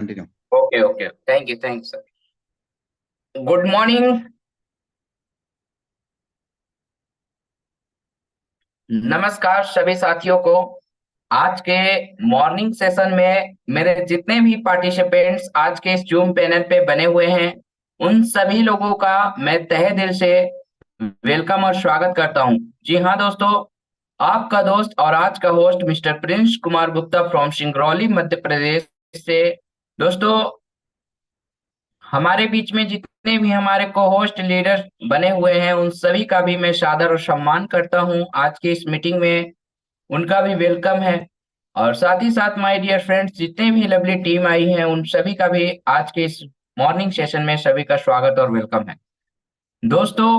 Continue. Okay okay, thank you sir. Good morning. नमस्कार सभी साथियों को। आज के मॉर्निंग सेशन में मेरे जितने भी पार्टिसिपेंट्स आज के इस जूम पैनल पे बने हुए हैं, उन सभी लोगों का मैं तहे दिल से वेलकम और स्वागत करता हूं। जी हाँ दोस्तों, आपका दोस्त और आज का host mister Prince Kumar Gupta from Singrauli Madhya Pradesh से। दोस्तों, हमारे बीच में जितने भी हमारे को होस्ट लीडर बने हुए हैं, उन सभी का भी मैं सादर और सम्मान करता हूं। आज की इस मीटिंग में उनका भी वेलकम है। और साथ ही साथ माय डियर फ्रेंड्स, जितने भी लवली टीम आई है, उन सभी का भी आज के इस मॉर्निंग सेशन में सभी का स्वागत और वेलकम है। दोस्तों,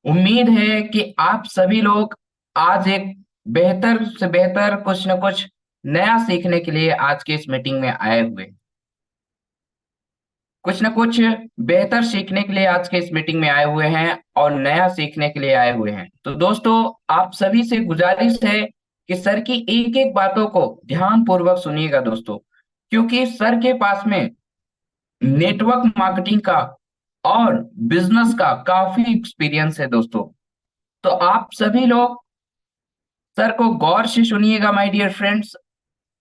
उम्मीद है कि आप सभी लोग आज एक बेहतर से बेहतर कुछ न कुछ नया सीखने के लिए आज की इस मीटिंग में आए हुए हैं। कुछ न कुछ बेहतर सीखने के लिए आज के इस मीटिंग में आए हुए हैं और नया सीखने के लिए आए हुए हैं। तो दोस्तों, आप सभी से गुजारिश है कि सर की एक एक बातों को ध्यान पूर्वक सुनिएगा दोस्तों, क्योंकि सर के पास में नेटवर्क मार्केटिंग का और बिजनेस का काफी एक्सपीरियंस है दोस्तों। तो आप सभी लोग सर को गौर से सुनिएगा माय डियर फ्रेंड्स,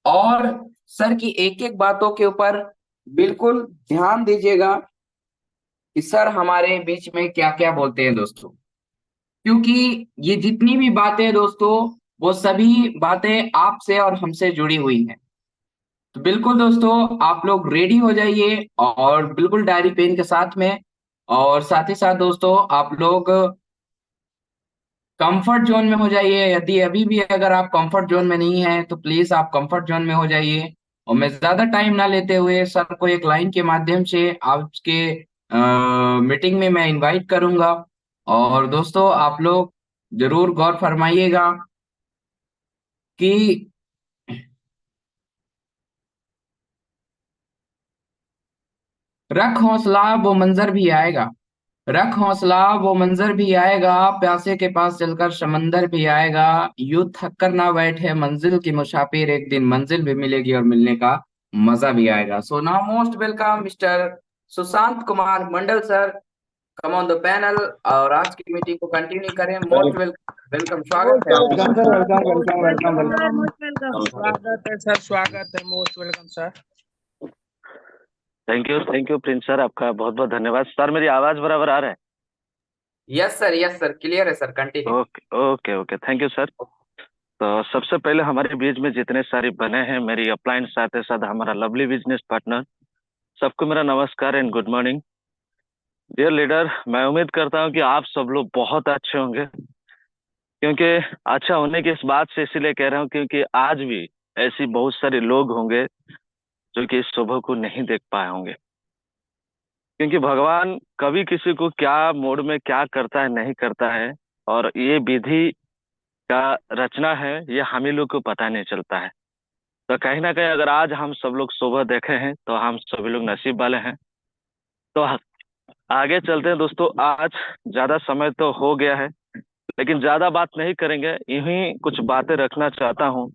और सर की एक एक बातों के ऊपर बिल्कुल ध्यान दीजिएगा कि सर हमारे बीच में क्या क्या बोलते हैं दोस्तों। क्योंकि ये जितनी भी बातें हैं दोस्तों, वो सभी बातें आपसे और हमसे जुड़ी हुई हैं। तो बिल्कुल दोस्तों, आप लोग रेडी हो जाइए और बिल्कुल डायरी पेन के साथ में। और साथ ही साथ दोस्तों, आप लोग कंफर्ट जोन में हो जाइए। यदि अभी भी अगर आप कंफर्ट जोन में नहीं है, तो प्लीज आप कंफर्ट जोन में हो जाइए। और मैं ज्यादा टाइम ना लेते हुए सर को एक लाइन के माध्यम से आज के मीटिंग में मैं इनवाइट करूंगा। और दोस्तों, आप लोग जरूर गौर फरमाइएगा कि रख हौसला वो मंजर भी आएगा। रख हौसला वो मंजर भी आएगा, प्यासे के पास चलकर समंदर भी आएगा। यूं थक कर ना बैठे मंजिल की मुसाफिर, एक दिन मंजिल भी मिलेगी और मिलने का मजा भी आएगा। So now most welcome mister Sushant Kumar Mandal sir, come on the panel. और आज की मीटिंग को कंटिन्यू करें। मोस्ट वेलकम, वेलकम, स्वागत मोस्ट है वेलकम आपका। Welcome sir, sir, welcome most welcome welcome welcome welcome. Sir, most welcome. स्वागत है सर, स्वागत है, most welcome sir. Thank you Prince sir, आपका बहुत बहुत धन्यवाद। सर मेरी आवाज बराबर आ रहा है? यस सर, क्लियर है sir, continue. Okay okay okay, thank you sir. तो सबसे पहले हमारे बीच में जितने सारे बने हैं, मेरी अपलाइन साथ ही साथ हमारा लवली बिजनेस पार्टनर, सबको मेरा नमस्कार and good morning. Dear leader, मैं उम्मीद करता हूँ कि आप सब लोग बहुत अच्छे होंगे। क्योंकि अच्छा होने की इस बात से इसीलिए कह रहा हूँ क्योंकि आज भी ऐसी बहुत सारे लोग होंगे जो कि इस सुबह को नहीं देख पाए होंगे। क्योंकि भगवान कभी किसी को क्या मोड में क्या करता है नहीं करता है, और ये विधि का रचना है, ये हम ही लोग को पता नहीं चलता है। तो कहीं ना कहीं अगर आज हम सब लोग सुबह देखे हैं तो हम सभी लोग नसीब वाले हैं। तो आगे चलते हैं दोस्तों। आज ज्यादा समय तो हो गया है, लेकिन ज्यादा बात नहीं करेंगे, यूं कुछ बातें रखना चाहता हूँ।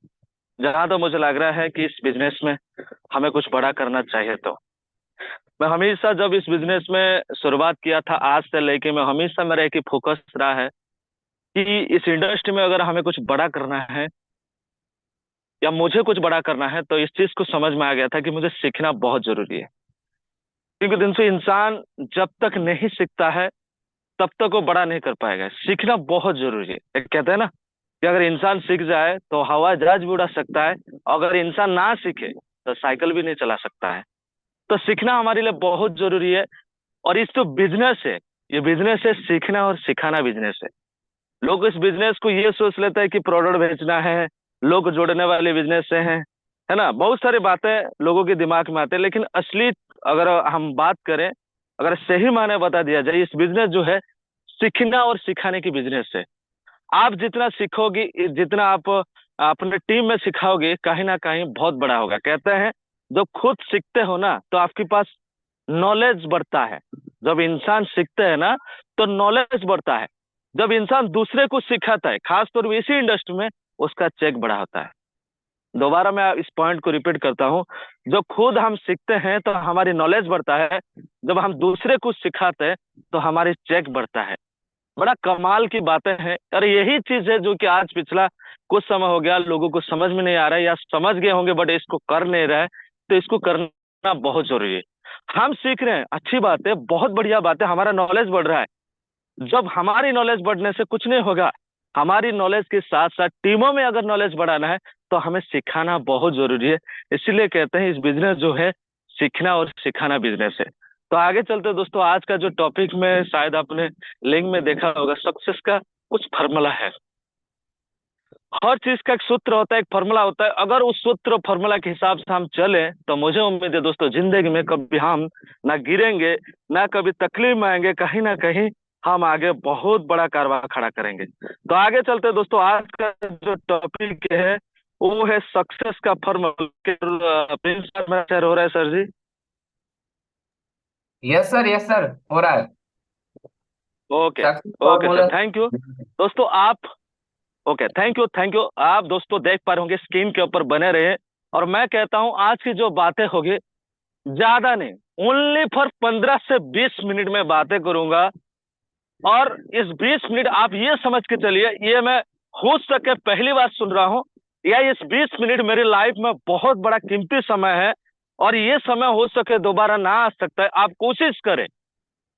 जहां तो मुझे लग रहा है कि इस बिजनेस में हमें कुछ बड़ा करना चाहिए। तो मैं हमेशा जब इस बिजनेस में शुरुआत किया था आज से लेके, मैं हमेशा मेरा एक ही फोकस रहा है कि इस इंडस्ट्री में अगर हमें कुछ बड़ा करना है या मुझे कुछ बड़ा करना है, तो इस चीज को समझ में आ गया था कि मुझे सीखना बहुत जरूरी है। क्योंकि दिन से इंसान जब तक नहीं सीखता है तब तक वो बड़ा नहीं कर पाएगा। सीखना बहुत जरूरी है। एक कहते हैं ना कि अगर इंसान सीख जाए तो हवाई जहाज भी उड़ा सकता है, अगर इंसान ना सीखे तो साइकिल भी नहीं चला सकता है। तो सीखना हमारे लिए बहुत जरूरी है। और इस जो बिजनेस है, ये बिजनेस है सीखना और सिखाना बिजनेस है। लोग इस बिजनेस को ये सोच लेते हैं कि प्रोडक्ट बेचना है, लोग जोड़ने वाले बिजनेस से हैं, है ना। बहुत सारी बातें लोगों के दिमाग में आते हैं, लेकिन असली अगर हम बात करें, अगर सही माने बता दिया जाए, इस बिजनेस जो है सीखना और सिखाने की बिजनेस है। आप जितना सीखोगे, जितना आप अपने टीम में सिखाओगे, कहीं ना कहीं बहुत बड़ा होगा। कहते हैं जब खुद सीखते हो ना तो आपके पास नॉलेज बढ़ता है। जब इंसान सीखते हैं ना तो नॉलेज बढ़ता है। जब इंसान दूसरे को सिखाता है, खासतौर पर इसी इंडस्ट्री में, उसका चेक बड़ा होता है। दोबारा मैं इस पॉइंट को रिपीट करता हूँ। जो खुद हम सीखते हैं तो हमारी नॉलेज बढ़ता है, जब हम दूसरे को सिखाते हैं तो हमारी चेक बढ़ता है। बड़ा कमाल की बातें हैं, और यही चीज है जो कि आज पिछला कुछ समय हो गया लोगों को समझ में नहीं आ रहा है, या समझ गए होंगे बट इसको कर नहीं रहे। तो इसको करना बहुत जरूरी है। हम सीख रहे हैं, अच्छी बात है, बहुत बढ़िया बात है, हमारा नॉलेज बढ़ रहा है। जब हमारी नॉलेज बढ़ने से कुछ नहीं होगा, हमारी नॉलेज के साथ साथ टीमों में अगर नॉलेज बढ़ाना है तो हमें सिखाना बहुत जरूरी है। इसीलिए कहते हैं इस बिजनेस जो है, सीखना और सिखाना बिजनेस है। तो आगे चलते हैं दोस्तों, आज का जो टॉपिक में शायद आपने लिंक में देखा होगा, सक्सेस का कुछ फार्मूला है। हर चीज का एक सूत्र होता है, एक फॉर्मूला होता है। अगर उस सूत्र फॉर्मूला के हिसाब से हम चले तो मुझे उम्मीद है दोस्तों, जिंदगी में कभी हम ना गिरेंगे, ना कभी तकलीफ में आएंगे, कहीं ना कहीं हम आगे बहुत बड़ा कारवां खड़ा करेंगे। तो आगे चलते हैं दोस्तों, आज का जो टॉपिक है वो है सक्सेस का फॉर्मूला। प्रिंस सर, मेरा शेयर हो रहा है सर जी? यस सर, हो रहा है। Okay. Success okay sir, formula. Thank you दोस्तों। आप okay, thank you thank you. आप दोस्तों देख पा रहे होंगे, स्क्रीन के ऊपर बने रहे। और मैं कहता हूं आज की जो बातें होगी, ज्यादा नहीं, ओनली फॉर 15 से 20 मिनट में बातें करूंगा। और इस 20 मिनट आप ये समझ के चलिए, ये मैं हो सके पहली बार सुन रहा हूं, या इस 20 मिनट मेरी लाइफ में बहुत बड़ा कीमती समय है, और ये समय हो सके दोबारा ना आ सकता है। आप कोशिश करें,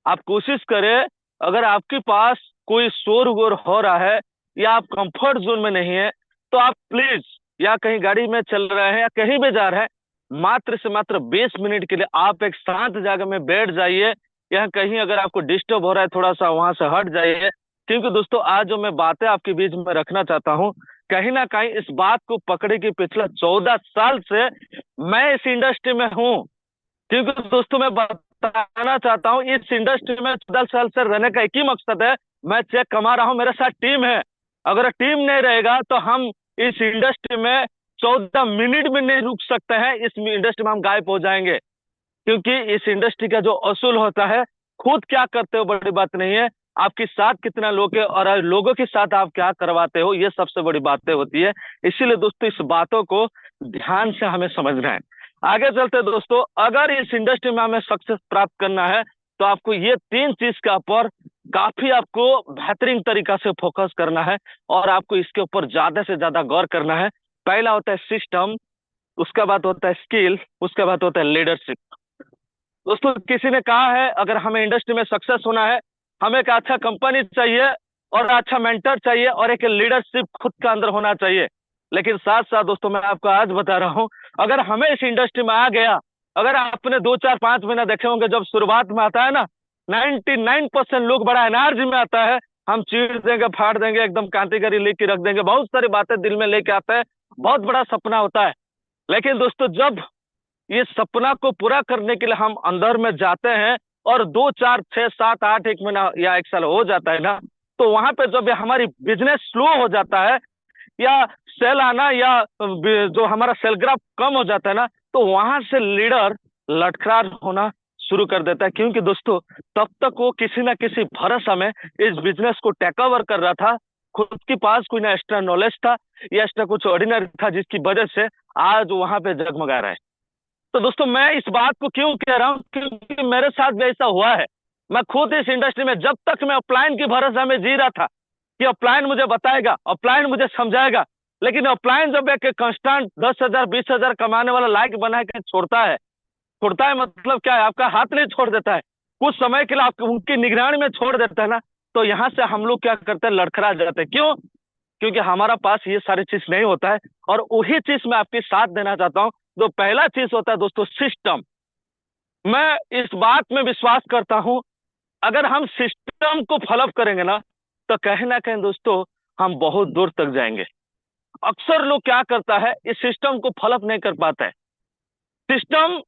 आप कोशिश करें, अगर आपके पास कोई शोर वोर हो रहा है या आप कंफर्ट जोन में नहीं है, तो आप प्लीज, या कहीं गाड़ी में चल रहे हैं या कहीं भी जा रहे हैं, मात्र से मात्र 20 मिनट के लिए आप एक शांत जगह में बैठ जाइए, या कहीं अगर आपको डिस्टर्ब हो रहा है थोड़ा सा वहां से हट जाइए। क्योंकि दोस्तों आज जो मैं बातें आपके बीच में रखना चाहता हूं, कहीं ना कहीं इस बात को पकड़े कि पिछला 14 साल से मैं इस इंडस्ट्री में हूं। क्योंकि दोस्तों मैं बताना चाहता हूं, इस इंडस्ट्री में 14 साल से रहने का एक ही मकसद है, मैं चेक कमा रहा हूं, मेरे साथ टीम है। अगर टीम नहीं रहेगा तो हम इस इंडस्ट्री में 14 मिनट भी नहीं रुक सकते हैं, इस इंडस्ट्री में हम गायब हो जाएंगे। क्योंकि इस इंडस्ट्री का जो असूल होता है, खुद क्या करते हो बड़ी बात नहीं है, आपके साथ कितना लोग है और लोगों के साथ आप क्या करवाते हो, ये सबसे बड़ी बातें होती है। इसीलिए दोस्तों इस बातों को ध्यान से हमें समझना है। आगे चलते दोस्तों, अगर इस इंडस्ट्री में हमें सक्सेस प्राप्त करना है तो आपको ये 3 चीज का ऊपर काफी आपको बेहतरीन तरीका से फोकस करना है, और आपको इसके ऊपर ज्यादा से ज्यादा गौर करना है। पहला होता है सिस्टम, उसका बाद होता है स्किल, उसका बाद होता है लीडरशिप। दोस्तों किसी ने कहा है, अगर हमें इंडस्ट्री में सक्सेस होना है, हमें एक अच्छा कंपनी चाहिए और अच्छा मेंटर चाहिए और एक लीडरशिप खुद का अंदर होना चाहिए। लेकिन साथ साथ दोस्तों मैं आपको आज बता रहा हूं, अगर हमें इस इंडस्ट्री में आ गया, अगर आपने 2 4 5 महीना देखे होंगे, जब शुरुआत में आता है ना, 99% लोग बड़ा एनर्जी में आता है, हम चीर देंगे, फाड़ देंगे, एकदम कांतिकारी लेके रख देंगे, बहुत सारी बातें दिल में लेके आते हैं, बहुत बड़ा सपना होता है। लेकिन दोस्तों जब ये सपना को पूरा करने के लिए हम अंदर में जाते हैं, और 2 4 6 7 8 एक महीना या एक साल हो जाता है ना, तो वहां पे जब हमारी बिजनेस स्लो हो जाता है, या सेल आना, या जो हमारा सेल ग्राफ कम हो जाता है ना, तो वहां से लीडर लटखड़ा होना शुरू कर देता है। क्योंकि दोस्तों तब तक वो किसी ना किसी भरोसा में इस बिजनेस को टेक ओवर कर रहा था, खुद के पास कोई ना एक्स्ट्रा नॉलेज था या एक्स्ट्रा कुछ ऑर्डिनरी था, जिसकी वजह से आज वहां पे जगमगा रहा है। तो दोस्तों मैं इस बात को क्यों कह रहा हूं, क्योंकि मेरे साथ भी ऐसा हुआ है। मैं खुद इस इंडस्ट्री में, जब तक मैं अपलाइन की भरोसा में जी रहा था कि अपलाइन मुझे बताएगा, अपलाइन मुझे समझाएगा, लेकिन अपलाइन जब एक कांस्टेंट 10,000 20,000 कमाने वाला लायक बना के छोड़ता है मतलब क्या है, आपका हाथ नहीं छोड़ देता है, कुछ समय के लिए आपको उनकी निगरानी में छोड़ देता है ना, तो यहाँ से हम लोग क्या करते हैं, लड़खड़ा जाते हैं। क्यों? क्योंकि हमारा पास ये सारी चीज नहीं होता है। और वही चीज मैं आपके साथ देना चाहता हूं। तो पहला चीज होता है दोस्तों सिस्टम। मैं इस बात में विश्वास करता हूं, अगर हम सिस्टम को फॉलो करेंगे ना, तो कहीं ना कहीं दोस्तों हम बहुत दूर तक जाएंगे। अक्सर लोग क्या करता है, इस सिस्टम को फॉलो नहीं कर पाता है। सिस्टम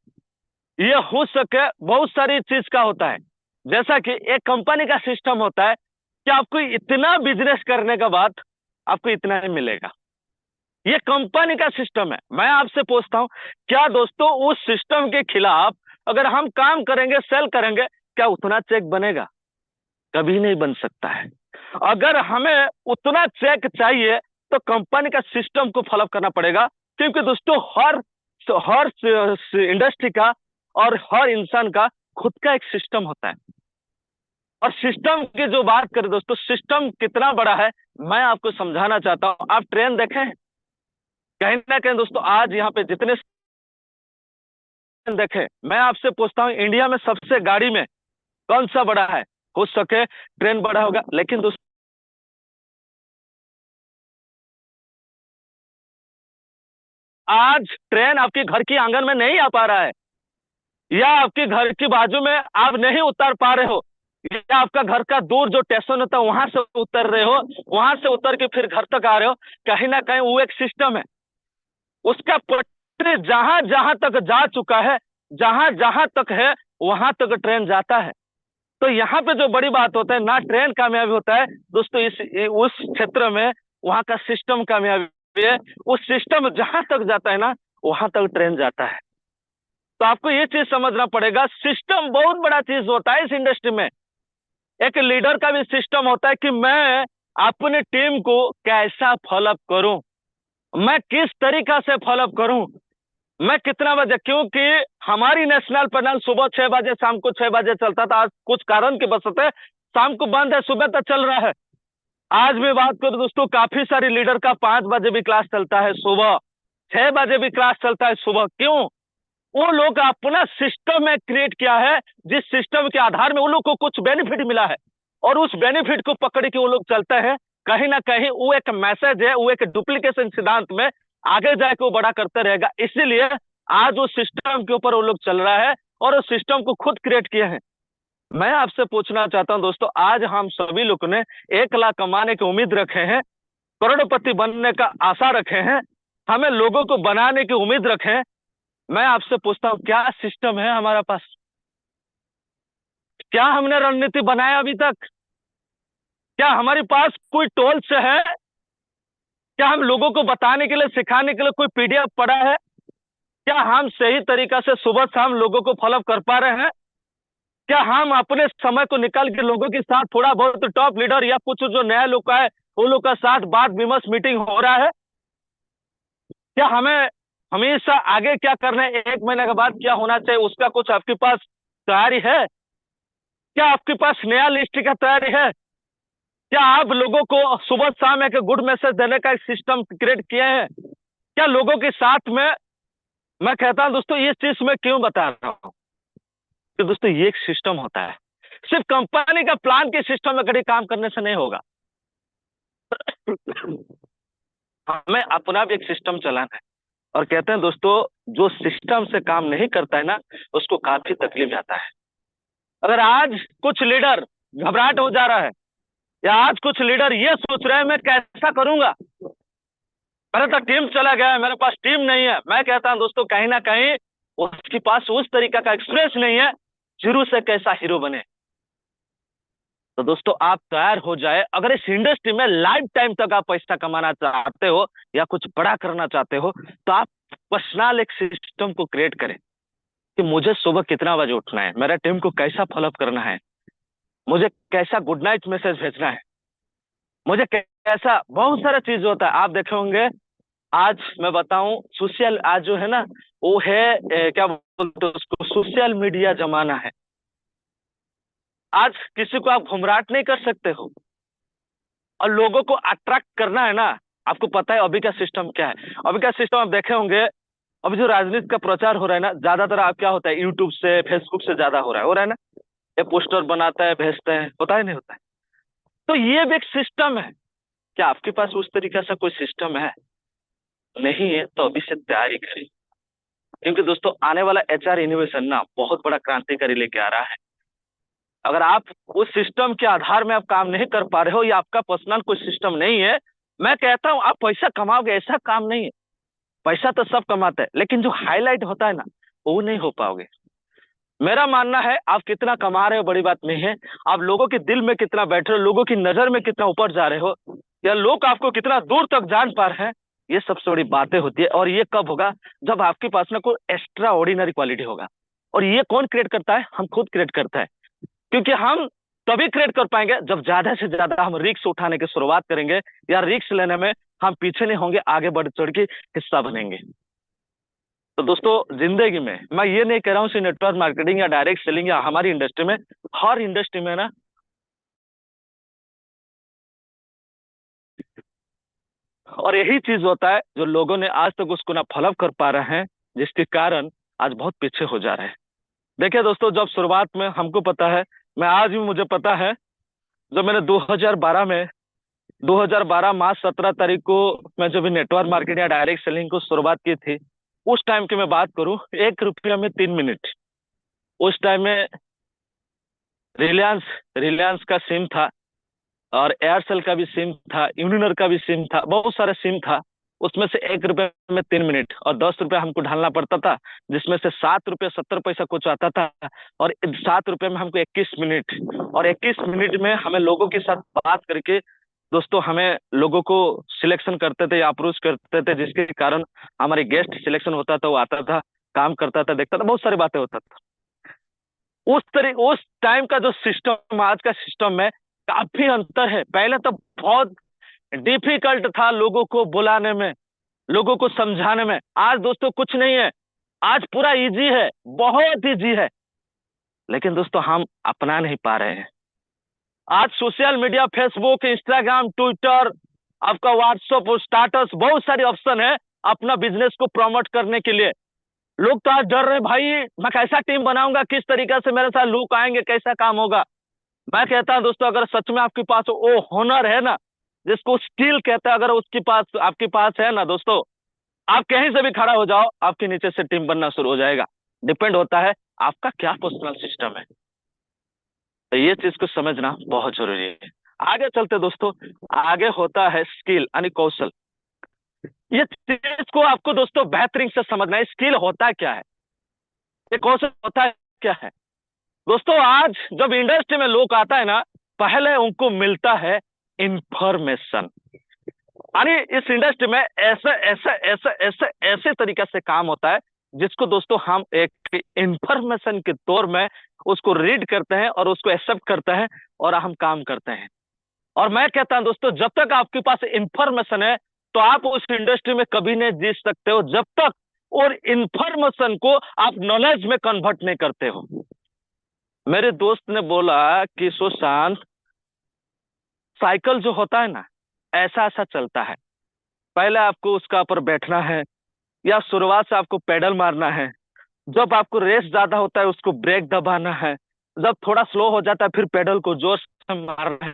ये हो सके बहुत सारी चीज का होता है। जैसा कि एक कंपनी का सिस्टम होता है कि आपको इतना बिजनेस करने के बाद आपको इतना ही मिलेगा, ये कंपनी का सिस्टम है। मैं आपसे पूछता हूं, क्या दोस्तों उस सिस्टम के खिलाफ अगर हम काम करेंगे, सेल करेंगे, क्या उतना चेक बनेगा? कभी नहीं बन सकता है। अगर हमें उतना चेक चाहिए तो कंपनी का सिस्टम को फॉलो करना पड़ेगा। क्योंकि दोस्तों हर हर इंडस्ट्री का और हर इंसान का खुद का एक सिस्टम होता है। और सिस्टम की जो बात करें दोस्तों, सिस्टम कितना बड़ा है मैं आपको समझाना चाहता हूं। आप ट्रेन देखें, कहीं ना कहीं दोस्तों आज यहाँ पे जितने देखें, मैं आपसे पूछता हूँ इंडिया में सबसे गाड़ी में कौन सा बड़ा है? हो सके ट्रेन बड़ा होगा, लेकिन दोस्तों आज ट्रेन आपके घर की आंगन में नहीं आ पा रहा है, या आपके घर की बाजू में आप नहीं उतर पा रहे हो, या आपका घर का दूर जो स्टेशन होता है वहां से उतर रहे हो, वहां से उतर के फिर घर तक आ रहे हो। कहीं ना कहीं वो एक सिस्टम है, उसका पटरी जहां जहां तक जा चुका है, जहां जहां तक है वहां तक ट्रेन जाता है। तो यहाँ पे जो बड़ी बात होता है ना, ट्रेन कामयाबी होता है दोस्तों उस क्षेत्र में वहां का सिस्टम कामयाबी है। उस सिस्टम जहां तक जाता है ना वहां तक ट्रेन जाता है। तो आपको ये चीज समझना पड़ेगा, सिस्टम बहुत बड़ा चीज होता है इस इंडस्ट्री में। एक लीडर का भी सिस्टम होता है कि मैं अपने टीम को कैसा फॉलोअप करूं, मैं किस तरीका से फॉलोअप करूं, मैं कितना बजे, क्योंकि हमारी नेशनल पैनल सुबह 6 बजे शाम को 6 बजे चलता था, आज कुछ कारण के वजह शाम को बंद है, सुबह तक चल रहा है। आज भी बात करूं दोस्तों, काफी सारी लीडर का 5 बजे भी क्लास चलता है, सुबह 6 बजे भी क्लास चलता है सुबह। क्यों? वो लोग अपना सिस्टम में क्रिएट किया है, जिस सिस्टम के आधार में उन लोग को कुछ बेनिफिट मिला है, और उस बेनिफिट को पकड़ के वो लोग चलते हैं। कहीं ना कहीं वो एक मैसेज है, वो एक डुप्लीकेशन सिद्धांत में आगे जाके वो बड़ा करते रहेगा। इसीलिए आज उस सिस्टम के ऊपर वो लोग चल रहा है और उस सिस्टम को खुद क्रिएट किए हैं। मैं आपसे पूछना चाहता हूं दोस्तों, आज हम सभी लोग ने 1 लाख कमाने की उम्मीद रखे हैं, करोड़पति बनने का आशा रखे हैं, हमें लोगों को बनाने की उम्मीद रखे हैं। मैं आपसे पूछता हूं क्या सिस्टम है हमारा पास? क्या हमने रणनीति बनाया अभी तक? क्या हमारे पास कोई टोल से है? क्या हम लोगों को बताने के लिए, सिखाने के लिए कोई पीडीएफ पढ़ा है? क्या हम सही तरीका से सुबह शाम लोगों को फॉलो कर पा रहे हैं? क्या हम अपने समय को निकाल के लोगों के साथ थोड़ा बहुत टॉप लीडर या कुछ जो नया लोग है उन लोग का साथ बात विमर्श मीटिंग हो रहा है? क्या हमें हमेशा आगे क्या करना है, 1 महीने के बाद क्या होना चाहिए, उसका कुछ आपके पास तैयारी है? क्या आपके पास नया लिस्ट का तैयारी है? क्या आप लोगों को सुबह शाम एक गुड मैसेज देने का एक सिस्टम क्रिएट किए हैं? क्या लोगों के साथ में, मैं कहता हूं दोस्तों इस चीज में क्यों बता रहा हूं कि दोस्तों ये एक सिस्टम होता है, सिर्फ कंपनी का प्लान के सिस्टम में कभी काम करने से नहीं होगा। हमें अपना भी एक सिस्टम चलाना है। और कहते हैं दोस्तों जो सिस्टम से काम नहीं करता है ना उसको काफी तकलीफ आता है। अगर आज कुछ लीडर घबराहट हो जा रहा है, या आज कुछ लीडर ये सोच रहे हैं मैं कैसा करूंगा, मेरा तो टीम चला गया है, मेरे पास टीम नहीं है, मैं कहता हूं दोस्तों कहीं ना कहीं उसके पास उस तरीका का एक्सपीरियंस नहीं है शुरू से कैसा हीरो बने। तो दोस्तों आप तैयार हो जाए, अगर इस इंडस्ट्री में लाइफ टाइम तक आप पैसा कमाना चाहते हो या कुछ बड़ा करना चाहते हो तो आप पर्सनल एक सिस्टम को क्रिएट करें कि मुझे सुबह कितना बजे उठना है, मेरा टीम को कैसा फॉलोअप करना है, मुझे कैसा गुड नाइट मैसेज भेजना है, मुझे कैसा, बहुत सारा चीज होता है। आप देखे होंगे आज मैं बताऊं सोशल, आज जो है ना वो है क्या बोलते हैं उसको, सोशल मीडिया जमाना है। आज किसी को आप घुमराट नहीं कर सकते हो, और लोगों को अट्रैक्ट करना है ना, आपको पता है अभी का सिस्टम क्या है। अभी का सिस्टम आप देखे होंगे, अभी जो राजनीति का प्रचार हो रहा है ना, ज्यादातर आप क्या होता है यूट्यूब से फेसबुक से ज्यादा हो रहा है ना, ये पोस्टर बनाता है भेजते हैं, होता है नहीं होता है। तो ये भी एक सिस्टम है। क्या आपके पास उस तरीका से कोई सिस्टम है? नहीं है तो अभी से तैयारी करें, क्योंकि दोस्तों आने वाला एचआर इनोवेशन ना बहुत बड़ा क्रांतिकारी लेके आ रहा है। अगर आप उस सिस्टम के आधार में आप काम नहीं कर पा रहे हो या आपका पर्सनल कोई सिस्टम नहीं है, मैं कहता हूं आप पैसा कमाओगे, ऐसा काम नहीं है। पैसा तो सब कमाते हैं, लेकिन जो हाईलाइट होता है ना वो नहीं हो पाओगे। मेरा मानना है आप कितना कमा रहे हो बड़ी बात नहीं है, आप लोगों के दिल में कितना बैठ रहे हो, लोगों की नजर में कितना ऊपर जा रहे हो, या लोग आपको कितना दूर तक जान पा रहे हैं, ये सबसे बड़ी बातें होती है। और ये कब होगा? जब आपके पास ना कोई एक्स्ट्रा ऑर्डिनरी क्वालिटी होगा। और ये कौन क्रिएट करता है? हम खुद क्रिएट करता है। क्योंकि हम तभी क्रिएट कर पाएंगे जब ज्यादा से ज्यादा हम रिस्क उठाने की शुरुआत करेंगे, या रिस्क लेने में हम पीछे नहीं होंगे, आगे बढ़ चढ़ के हिस्सा बनेंगे। तो दोस्तों जिंदगी में मैं ये नहीं कह रहा हूँ सिर्फ नेटवर्क मार्केटिंग या डायरेक्ट सेलिंग या हमारी इंडस्ट्री में, हर इंडस्ट्री में ना और यही चीज होता है जो लोगों ने आज तक उसको ना फॉलो कर पा रहे हैं, जिसके कारण आज बहुत पीछे हो जा रहे हैं। देखिए दोस्तों, जब शुरुआत में हमको पता है, मैं आज भी मुझे पता है, जब मैंने 2012 मार्च 17 तारीख को मैं जब नेटवर्क मार्केटिंग या डायरेक्ट सेलिंग को शुरुआत की थी, उस टाइम की मैं बात करूं, 1 रुपया में 3 मिनट। उस टाइम में रिलायंस रिलायंस का सिम था और एयरसेल का भी सिम था, यूनिनर का भी सिम था, बहुत सारे सिम था। उसमें से 1 रुपये में 3 मिनट और 10 रुपया हमको ढालना पड़ता था, जिसमें से 7 रुपये 70 पैसा कुछ आता था। और 7 रुपये में हमको 21 मिनट, और 21 मिनट में हमें लोगों के साथ बात करके दोस्तों हमें लोगों को सिलेक्शन करते थे या अप्रोच करते थे, जिसके कारण हमारे गेस्ट सिलेक्शन होता था, वो आता था, काम करता था, देखता था, बहुत सारी बातें होता था। उस टाइम का जो सिस्टम आज का सिस्टम में काफी अंतर है। पहले तो बहुत डिफिकल्ट था लोगों को बुलाने में, लोगों को समझाने में। आज दोस्तों कुछ नहीं है, आज पूरा इजी है, बहुत इजी है। लेकिन दोस्तों हम अपना नहीं पा रहे हैं। आज social media, Facebook, Instagram, Twitter, आपका व्हाट्सएप और स्टाटस, बहुत सारे ऑप्शन है अपना बिजनेस को प्रमोट करने के लिए। लोग तो आज डर रहे हैं, भाई मैं कैसा टीम बनाऊंगा, किस तरीके से मेरे साथ लोग आएंगे, कैसा काम होगा। मैं कहता हूं दोस्तों, अगर सच में आपके पास वो हुनर है ना, जिसको स्किल कहते हैं, अगर उसके पास आपके पास है ना दोस्तों, आप कहीं से भी खड़ा हो जाओ, आपके नीचे से टीम बनना शुरू हो जाएगा। डिपेंड होता है आपका क्या पर्सनल सिस्टम है। तो ये चीज को समझना बहुत जरूरी है। आगे चलते दोस्तों, आगे होता है स्किल यानी कौशल। ये चीज को आपको दोस्तों बेहतरीन से समझना है, स्किल होता क्या है, ये कौशल होता क्या है। दोस्तों आज जब इंडस्ट्री में लोग आता है ना, पहले उनको मिलता है इंफॉर्मेशन। यानी इस इंडस्ट्री में ऐसे ऐसे ऐसे ऐसे ऐसे तरीके से काम होता है, जिसको दोस्तों हम एक इंफॉर्मेशन के तौर में उसको रीड करते हैं और उसको एक्सेप्ट करते हैं और हम काम करते हैं। और मैं कहता हूं दोस्तों, जब तक आपके पास इंफॉर्मेशन है तो आप उस इंडस्ट्री में कभी नहीं जीत सकते हो, जब तक और इंफॉर्मेशन को आप नॉलेज में कन्वर्ट नहीं करते हो। मेरे दोस्त ने बोला कि सुशांत, साइकिल जो होता है ना, ऐसा ऐसा चलता है। पहले आपको उसका ऊपर बैठना है या शुरुआत से आपको पेडल मारना है। जब आपको रेस ज्यादा होता है उसको ब्रेक दबाना है। जब थोड़ा स्लो हो जाता है फिर पेडल को जोर से मारना है।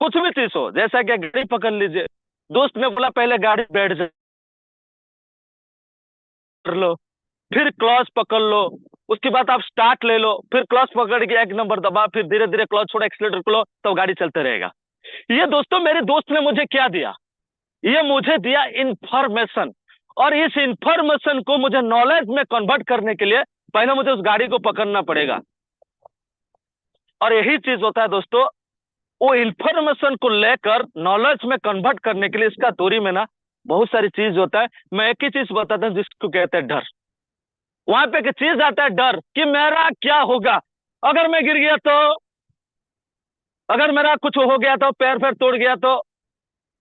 कुछ भी चीज हो, जैसा कि गाड़ी पकड़ लीजिए, दोस्त ने बोला पहले गाड़ी बैठ जा कर लो, फिर क्लच पकड़ लो, उसके बाद आप स्टार्ट ले लो, फिर क्लच पकड़ के 1 नंबर दबा, फिर धीरे धीरे क्लच छोड़ो, एक्सीलरेटर को लो, तो गाड़ी चलते रहेगा। ये दोस्तों मेरे दोस्त ने मुझे क्या दिया, ये मुझे दिया इंफॉर्मेशन। और इस इंफॉर्मेशन को मुझे नॉलेज में कन्वर्ट करने के लिए पहले मुझे उस गाड़ी को पकड़ना पड़ेगा। और यही चीज होता है दोस्तों, वो इंफॉर्मेशन को लेकर नॉलेज में कन्वर्ट करने के लिए इसका दूरी में ना बहुत सारी चीज होता है। मैं एक ही चीज बताता हूँ जिसको कहते हैं डर। वहां पे एक चीज आता है डर कि मेरा क्या होगा, अगर मैं गिर गया तो, अगर मेरा कुछ हो गया तो, पैर पैर तोड़ गया तो,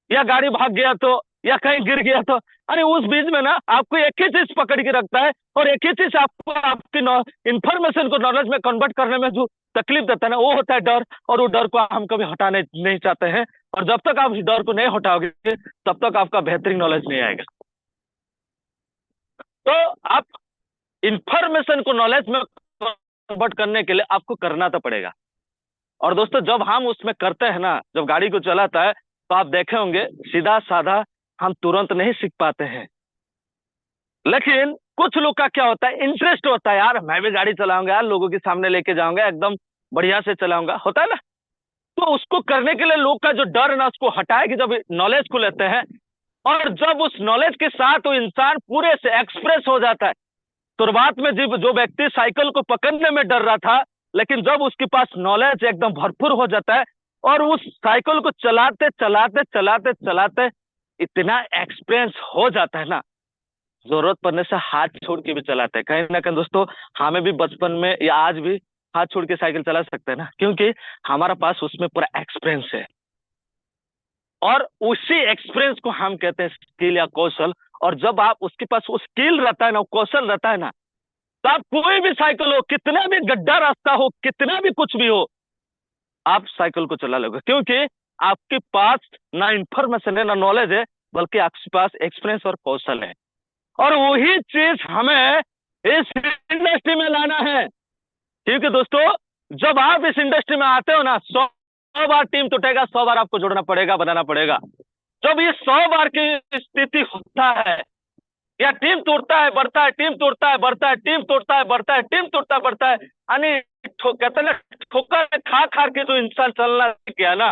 या गाड़ी भाग गया तो, या कहीं गिर गया तो। अरे उस बीच में ना आपको एक ही चीज पकड़ के रखता है, और एक ही चीज आपको आपकी इंफॉर्मेशन को नॉलेज में कन्वर्ट करने में जो तकलीफ देता है ना, वो होता है डर। और वो डर को हम कभी हटाने नहीं चाहते हैं। और जब तक आप इस डर को नहीं हटाओगे तब तक आपका बेहतरीन नॉलेज नहीं आएगा। तो आप इंफॉर्मेशन को नॉलेज में कन्वर्ट करने के लिए आपको करना तो पड़ेगा। और दोस्तों जब हम उसमें करते हैं ना, जब गाड़ी को चलाता है, तो आप देखे होंगे सीधा साधा हम तुरंत नहीं सीख पाते हैं। लेकिन कुछ लोग का क्या होता है, इंटरेस्ट होता है, यार मैं भी गाड़ी चलाऊंगा, यार लोगों के सामने लेके जाऊंगा, एकदम बढ़िया से चलाऊंगा, होता है ना। तो उसको करने के लिए लोग का जो डर है ना, उसको हटाए कि जब नॉलेज को लेते हैं, और जब उस नॉलेज के साथ वो इंसान पूरे से एक्सप्रेस हो जाता है। शुरुआत में जब जो व्यक्ति साइकिल को पकड़ने में डर रहा था, लेकिन जब उसके पास नॉलेज एकदम भरपूर हो जाता है और उस साइकिल को चलाते चलाते चलाते चलाते इतना एक्सपीरियंस हो जाता है ना, जरूरत पड़ने से हाथ छोड़ के भी चलाते हैं। कहीं ना कहीं दोस्तों हमें भी बचपन में या आज भी हाथ छोड़ के साइकिल चला सकते हैं ना, क्योंकि हमारा पास उसमें पूरा एक्सपीरियंस है। और उसी एक्सपीरियंस को हम कहते हैं स्किल या कौशल। और जब आप उसके पास वो स्किल रहता है ना, वो कौशल रहता है ना, तो आप कोई भी साइकिल हो, कितना भी गड्ढा रास्ता हो, कितना भी कुछ भी हो, आप साइकिल को चला लोगे, क्योंकि आपके पास ना इंफॉर्मेशन है ना नॉलेज है, बल्कि आपके पास एक्सपीरियंस और कौशल है। और वही चीज हमें इस इंडस्ट्री में लाना है। क्योंकि दोस्तों, जब आप इस इंडस्ट्री में आते हो ना, 100 बार टीम टूटेगा, 100 बार आपको जोड़ना पड़ेगा, बनाना पड़ेगा। जब ये 100 बार की स्थिति होता है, या टीम टूटता है बढ़ता है, टीम टूटता है बढ़ता है, टीम टूटता है बढ़ता है, टीम टूटता है बढ़ता है, यानी कहते हैं ना, ठोकर खा खा के जो इंसान चलना किया ना,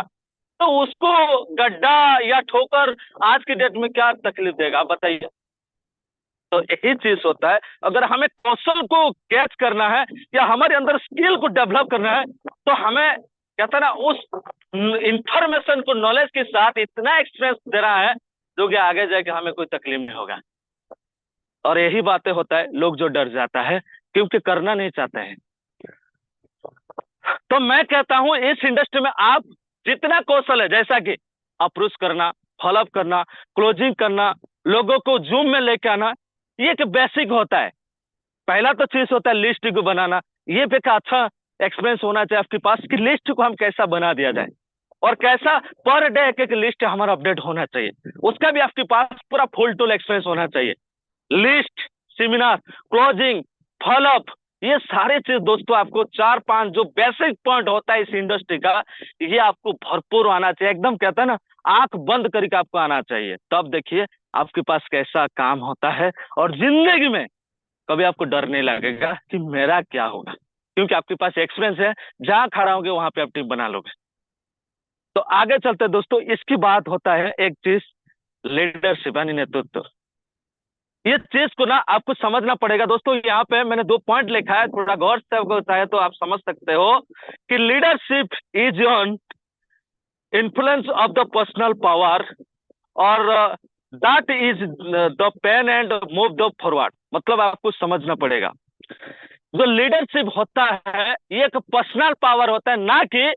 तो उसको गड्ढा या ठोकर आज की डेट में क्या तकलीफ देगा, आप बताइए। तो यही चीज होता है, अगर हमें कौशल को कैच करना है या हमारे अंदर स्किल को डेवलप करना है, तो हमें कहता है ना, उस इंफॉर्मेशन को नॉलेज के साथ इतना एक्सपीरियंस दे रहा है जो कि आगे जाके हमें कोई तकलीफ नहीं होगा। और यही बातें होता है, लोग जो डर जाता है क्योंकि करना नहीं चाहते हैं। तो मैं कहता हूं, इस इंडस्ट्री में आप जितना कौशल है, जैसा कि अप्रोच करना, फॉलोअप करना, क्लोजिंग करना, लोगों को जूम में लेके आना, ये एक बेसिक होता है। पहला तो चीज होता है लिस्ट को बनाना। ये पे का अच्छा एक्सपीरियंस होना चाहिए आपके पास कि लिस्ट को हम कैसा बना दिया जाए, और कैसा पर डे एक लिस्ट हमारा अपडेट होना चाहिए, उसका भी आपके पास पूरा फुल टूल एक्सपीरियंस होना चाहिए। लिस्ट, सेमिनार, क्लोजिंग, फॉलोअप, ये सारे चीज दोस्तों आपको 4-5 जो बेसिक पॉइंट होता है इस इंडस्ट्री का, ये आपको भरपूर आना चाहिए। एकदम कहता है ना, आंख बंद करके आपको आना चाहिए। तब देखिए आपके पास कैसा काम होता है, और जिंदगी में कभी आपको डर नहीं लगेगा कि मेरा क्या होगा, क्योंकि आपके पास एक्सपीरियंस है। जहां खड़ा होंगे वहां पे आप टीम बना लोगे। तो आगे चलते दोस्तों, इसकी बात होता है एक चीज, लीडरशिप यानी नेतृत्व। ये चीज को ना आपको समझना पड़ेगा दोस्तों। यहाँ पे मैंने 2 पॉइंट लिखा है, थोड़ा गौर से आपको बताया तो आप समझ सकते हो कि leadership is on influence of the personal power, और that is the pen and move the forward. मतलब आपको समझना पड़ेगा, जो लीडरशिप होता है ये एक पर्सनल पावर होता है, ना कि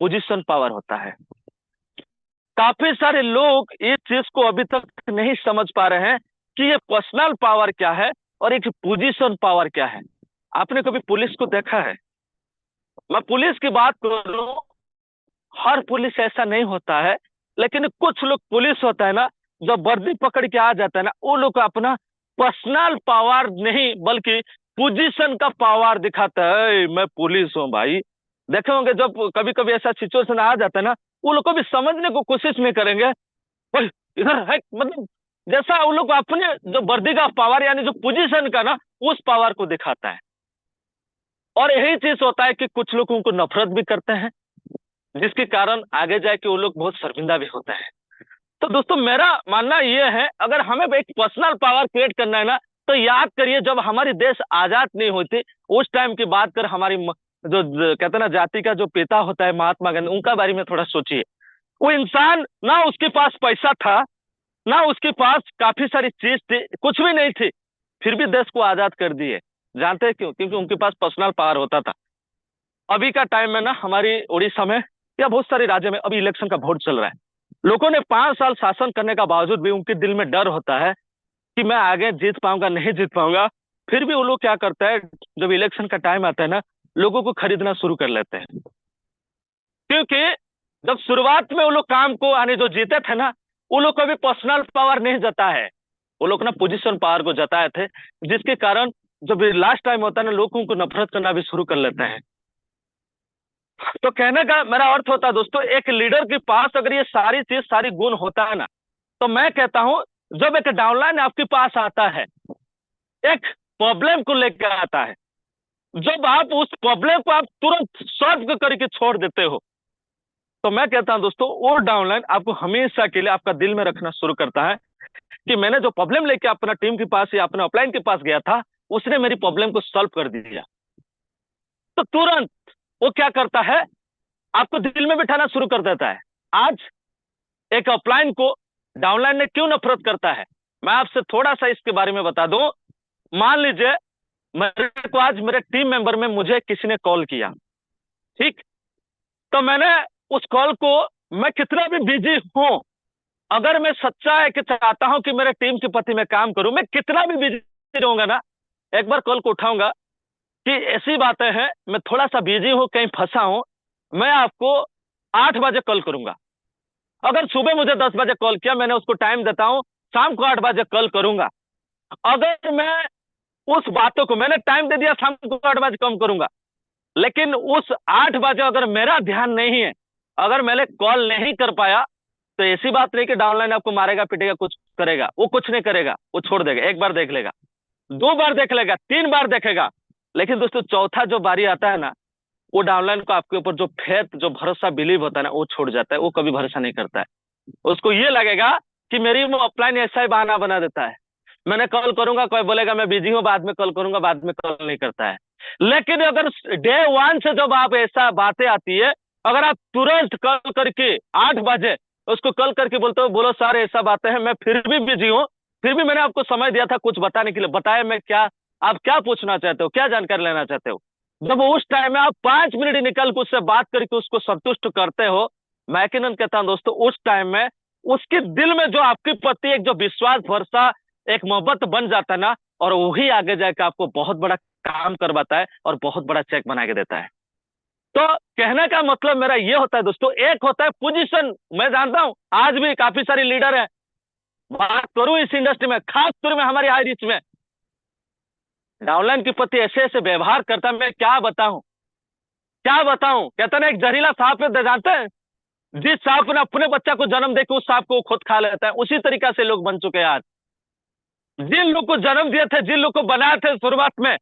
पोजीशन पावर होता है। काफी सारे लोग इस चीज को अभी तक नहीं समझ पा रहे हैं कि ये पर्सनल पावर क्या है और एक पोजीशन पावर क्या है। आपने कभी पुलिस को देखा है? मैं पुलिस की बात कर रहा हूं, हर पुलिस ऐसा नहीं होता है, लेकिन कुछ लोग पुलिस होता है ना, जब वर्दी पकड़ के आ जाता है ना, वो लोग अपना पर्सनल पावर नहीं बल्कि पोजीशन का पावर दिखाता है। मैं पुलिस हूं भाई। देखे होंगे जब कभी कभी ऐसा सिचुएशन आ जाता है ना, वो लोग को भी समझने को कोशिश नहीं करेंगे, भाई इधर है, मतलब जैसा वो लोग अपने जो वर्दी का पावर यानी जो पोजीशन का ना, उस पावर को दिखाता है। और यही चीज होता है कि कुछ लोग उनको नफरत भी करते हैं, जिसके कारण आगे जाके वो लोग बहुत शर्मिंदा भी होते हैं। तो दोस्तों मेरा मानना यह है, अगर हमें एक पर्सनल पावर क्रिएट करना है ना, तो याद करिए जब हमारी देश आजाद नहीं होती, उस टाइम की बात कर, हमारी जो कहते हैं ना जाति का जो पिता होता है महात्मा गांधी, उनका बारे में थोड़ा सोचिए। वो इंसान, ना उसके पास पैसा था, ना उसके पास काफी सारी चीज थी, कुछ भी नहीं थी, फिर भी देश को आजाद कर दिए। जानते हैं क्यों? क्योंकि उनके पास पर्सनल पावर होता था। अभी का टाइम में ना हमारी उड़ीसा में या बहुत सारे राज्य में अभी इलेक्शन का वोट चल रहा है। लोगों ने 5 साल शासन करने का बावजूद भी उनके दिल में डर होता है कि मैं आगे जीत पाऊंगा नहीं जीत पाऊंगा। फिर भी वो लोग क्या करते हैं, जब इलेक्शन का टाइम आता है ना, लोगों को खरीदना शुरू कर लेते हैं। क्योंकि जब शुरुआत में वो लोग काम को यानी जो जीते थे ना, वो लोग कभी पर्सनल पावर नहीं जता है, वो लोग ना पोजीशन पावर को जताए थे, जिसके कारण जब लास्ट टाइम होता है ना, लोगों को नफरत करना भी शुरू कर लेते हैं। तो कहने का मेरा अर्थ होता है दोस्तों, एक लीडर के पास अगर ये सारी चीज सारी गुण होता है ना, तो मैं कहता हूं जब एक डाउनलाइन आपके पास आता है, एक प्रॉब्लम को लेकर आता है, जब आप उस प्रॉब्लम को आप तुरंत सॉल्व करके छोड़ देते हो, तो मैं कहता हूं दोस्तों वो डाउनलाइन आपको हमेशा के लिए आपका दिल में रखना शुरू करता है कि मैंने जो प्रॉब्लम लेके अपना टीम के पास या अपने अपलाइन के पास गया था, उसने मेरी प्रॉब्लम को सॉल्व कर दिया। तो तुरंत वो क्या करता है, आपको दिल में बिठाना शुरू कर देता है। आज एक अपलाइन को डाउनलाइन ने क्यों नफरत करता है, मैं आपसे थोड़ा सा इसके बारे में बता दूं। मान लीजिए मेरे को आज मेरे टीम मेंबर में मुझे किसी ने कॉल किया, ठीक, तो मैंने उस कॉल को मैं कितना भी बिजी हूं, अगर मैं सच्चा है कि चाहता हूं कि मेरे टीम के प्रति मैं काम करूं, मैं कितना भी बिजी रहूंगा ना, एक बार कॉल को उठाऊंगा कि ऐसी बातें हैं, मैं थोड़ा सा बिजी हूं, कहीं फंसा हूं, मैं आपको 8 बजे कॉल करूंगा। अगर सुबह मुझे 10 बजे कॉल किया, मैंने उसको टाइम देता हूं, शाम को 8 बजे कॉल करूंगा। अगर मैं उस बातों को मैंने टाइम दे दिया, शाम को 8 बजे कम करूंगा, लेकिन उस 8 बजे अगर मेरा ध्यान नहीं है, अगर मैंने कॉल नहीं कर पाया, तो ऐसी बात नहीं कि डाउनलाइन आपको मारेगा पीटेगा कुछ करेगा, वो कुछ नहीं करेगा, वो छोड़ देगा। एक बार देख लेगा, 2 बार देख लेगा, 3 बार देखेगा, लेकिन दोस्तों चौथा जो बारी आता है ना, वो डाउनलाइन को आपके ऊपर जो फेथ, जो भरोसा, बिलीव होता है ना, वो छोड़ जाता है। वो कभी भरोसा नहीं करता है। उसको ये लगेगा कि मेरी वो अपलाइन ऐसा ही बहाना बना देता है, मैंने कॉल करूंगा, कोई बोलेगा मैं बिजी हूं, बाद में कॉल करूंगा, बाद में कॉल नहीं करता है। लेकिन अगर डे 1 से जब आप ऐसा बातें आती है, अगर आप तुरंत कॉल करके 8 बजे उसको कॉल करके बोलते हो, बोलो सर ऐसा बातें हैं, मैं फिर भी बिजी हूँ, फिर भी मैंने आपको समय दिया था कुछ बताने के लिए, बताया मैं क्या, आप क्या पूछना चाहते हो, क्या जानकारी लेना चाहते हो। जब उस टाइम में आप 5 मिनट निकल के उससे बात करके उसको संतुष्ट करते हो, मैं यकीनन कहता हूं दोस्तों, उस टाइम में उसके दिल में जो आपके प्रति एक जो विश्वास, भरोसा, एक मोहब्बत बन जाता है ना, और वही आगे जाकर आपको बहुत बड़ा काम करवाता है और बहुत बड़ा चेक बना के देता है। तो कहने का मतलब मेरा ये होता है दोस्तों, एक होता है पोजीशन। मैं जानता हूं आज भी काफी सारे लीडर हैं, बात करूं इस इंडस्ट्री में, खास तौर में हमारी हाई रिच में, डाउनलाइन के प्रति ऐसे ऐसे व्यवहार करता है, मैं क्या बताऊं, क्या बताऊं। कहता ना, एक जहरीला सांप है, जानते हैं, जिस सांप ने अपने बच्चा को जन्म देकर उस सांप को वो खुद खा लेता है, उसी तरीका से लोग बन चुके हैं आज। जिन लोग को जन्म दिए थे, जिन लोग को बनाए थे शुरुआत में,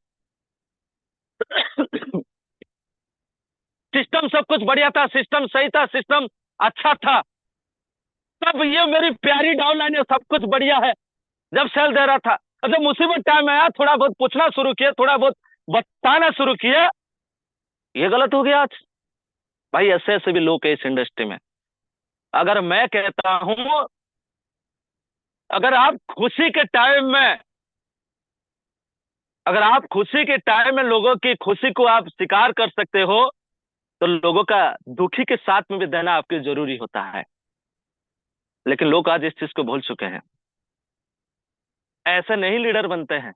सिस्टम सब कुछ बढ़िया था, सिस्टम सही था, सिस्टम अच्छा था, तब ये मेरी प्यारी डाउनलाइन है, सब कुछ बढ़िया है, जब सेल दे रहा था। और जब मुसीबत टाइम आया, थोड़ा बहुत पूछना शुरू किया, थोड़ा बहुत बताना शुरू किया, ये गलत हो गया आज। भाई ऐसे ऐसे भी लोग हैं इस इंडस्ट्री में। अगर मैं कहता हूं, अगर आप खुशी के टाइम में, अगर आप खुशी के टाइम में लोगों की खुशी को आप स्वीकार कर सकते हो, तो लोगों का दुखी के साथ में भी देना आपके जरूरी होता है। लेकिन लोग आज इस चीज को भूल चुके हैं। ऐसे नहीं लीडर बनते हैं,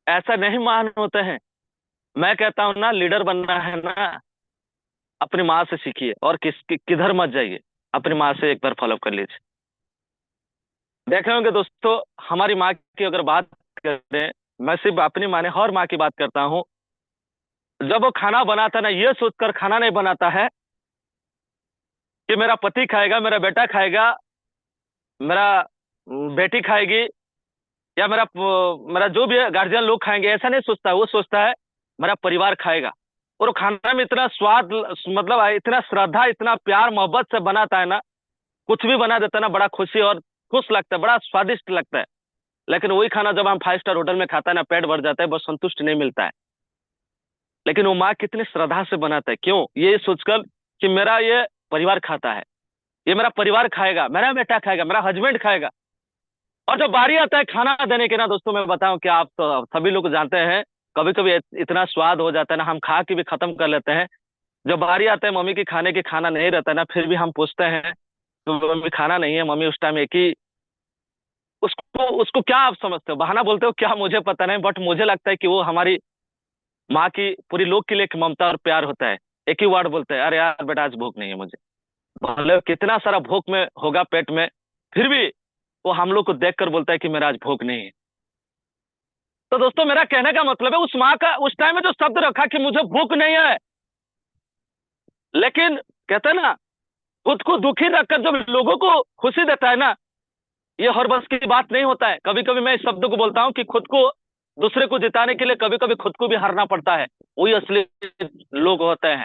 ऐसा नहीं महान होते हैं। मैं कहता हूं ना, लीडर बनना है ना, अपनी माँ से सीखिए, और किधर मत जाइए, अपनी माँ से एक बार फॉलो कर लीजिए। देखे होंगे दोस्तों, हमारी माँ की अगर बात करें, मैं सिर्फ अपनी माँ ने हर माँ की बात करता हूं, जब वो खाना बनाता ना, ये सोचकर खाना नहीं बनाता है कि मेरा पति खाएगा, मेरा बेटा खाएगा, मेरा बेटी खाएगी, या मेरा मेरा जो भी गार्जियन लोग खाएंगे, ऐसा नहीं सोचता है। वो सोचता है मेरा परिवार खाएगा। और वो खाना में इतना स्वाद, मतलब इतना श्रद्धा, इतना प्यार मोहब्बत से बनाता है ना, कुछ भी बना देता है ना, बड़ा खुशी और खुश लगता है, बड़ा स्वादिष्ट लगता है। लेकिन वही खाना जब हम 5 स्टार होटल में खाता है ना, पेट भर जाता है, बस संतुष्ट नहीं मिलता है। लेकिन वो माँ कितनी श्रद्धा से बनाता है, क्यों? ये सोचकर कि मेरा ये परिवार खाता है, ये मेरा परिवार खाएगा, मेरा बेटा खाएगा, मेरा हस्बैंड खाएगा। और जब बारी आता है खाना देने के ना दोस्तों, मैं बताऊं कि आप तो सभी लोग जानते हैं, कभी कभी इतना स्वाद हो जाता है ना, हम खा के भी खत्म कर लेते हैं। जब बारी आता है मम्मी की खाने की, खाना नहीं रहता है ना, फिर भी हम पूछते हैं तो मम्मी खाना नहीं है, मम्मी उस टाइम एक ही, उसको उसको क्या आप समझते हो, बहाना बोलते हो क्या, मुझे पता नहीं, बट मुझे लगता है कि वो हमारी माँ की, पूरी लोग के लिए एक ममता और प्यार होता है। एक ही वर्ड बोलते हैं, अरे यार बेटा आज भूख नहीं है मुझे, भले कितना सारा भूख में होगा पेट में, फिर भी वो हम लोग को देख कर बोलता है कि मेरा आज भूख नहीं है। तो दोस्तों मेरा कहने का मतलब है, उस माँ का उस टाइम में जो शब्द रखा कि मुझे भूख नहीं है, लेकिन कहते हैं ना, खुद को दुखी रखकर जब लोगों को खुशी देता है ना, ये हर बस की बात नहीं होता है। कभी कभी मैं इस शब्द को बोलता हूँ कि खुद को, दूसरे को जिताने के लिए कभी कभी खुद को भी हारना पड़ता है, वही असली लोग होते हैं।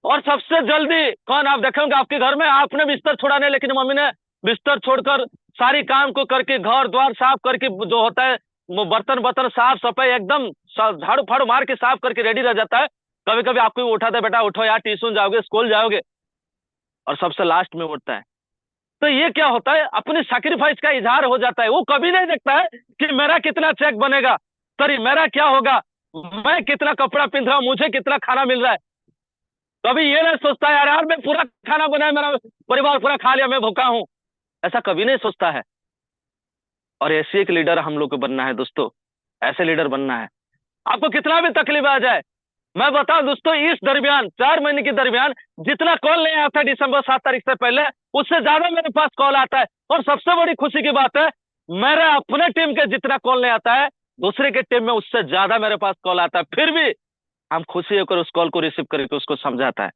और सबसे जल्दी कौन, आप देखेंगे आपके घर में, आपने बिस्तर छोड़ा नहीं, लेकिन मम्मी ने बिस्तर छोड़कर सारी काम को करके, घर द्वार साफ करके, जो होता है वो बर्तन बर्तन साफ सफाई एकदम झाड़ू फाड़ू मार के साफ करके रेडी रह जाता है। कभी कभी आपको भी उठाता है, बेटा उठो यार, ट्यूशन जाओगे, स्कूल जाओगे, और सबसे लास्ट में उठता है। तो ये क्या होता है, अपनी सैक्रिफाइस का इजहार हो जाता है। वो कभी नहीं देखता है कि मेरा कितना चेक बनेगा, सॉरी मेरा क्या होगा, मैं कितना कपड़ा पहन रहा हूं, मुझे कितना खाना मिल रहा है। कभी ये नहीं सोचता यार यार मैं पूरा खाना बनाया, मेरा परिवार पूरा खा लिया, मैं भूखा हूं। ऐसा कभी नहीं सोचता है। और ऐसी एक लीडर हम लोग को बनना है दोस्तों, ऐसे लीडर बनना है। आपको कितना भी तकलीफ आ जाए, मैं बताऊं दोस्तों, इस दरमियान 4 महीने के दरमियान जितना कॉल नहीं आता दिसंबर 7 तारीख से पहले, उससे ज्यादा मेरे पास कॉल आता है। और सबसे बड़ी खुशी की बात है, मेरे अपने टीम के जितना कॉल नहीं आता है, दूसरे के टीम में उससे ज्यादा मेरे पास कॉल आता है। फिर भी हम खुशी होकर उस कॉल को रिसीव करके उसको समझाता है।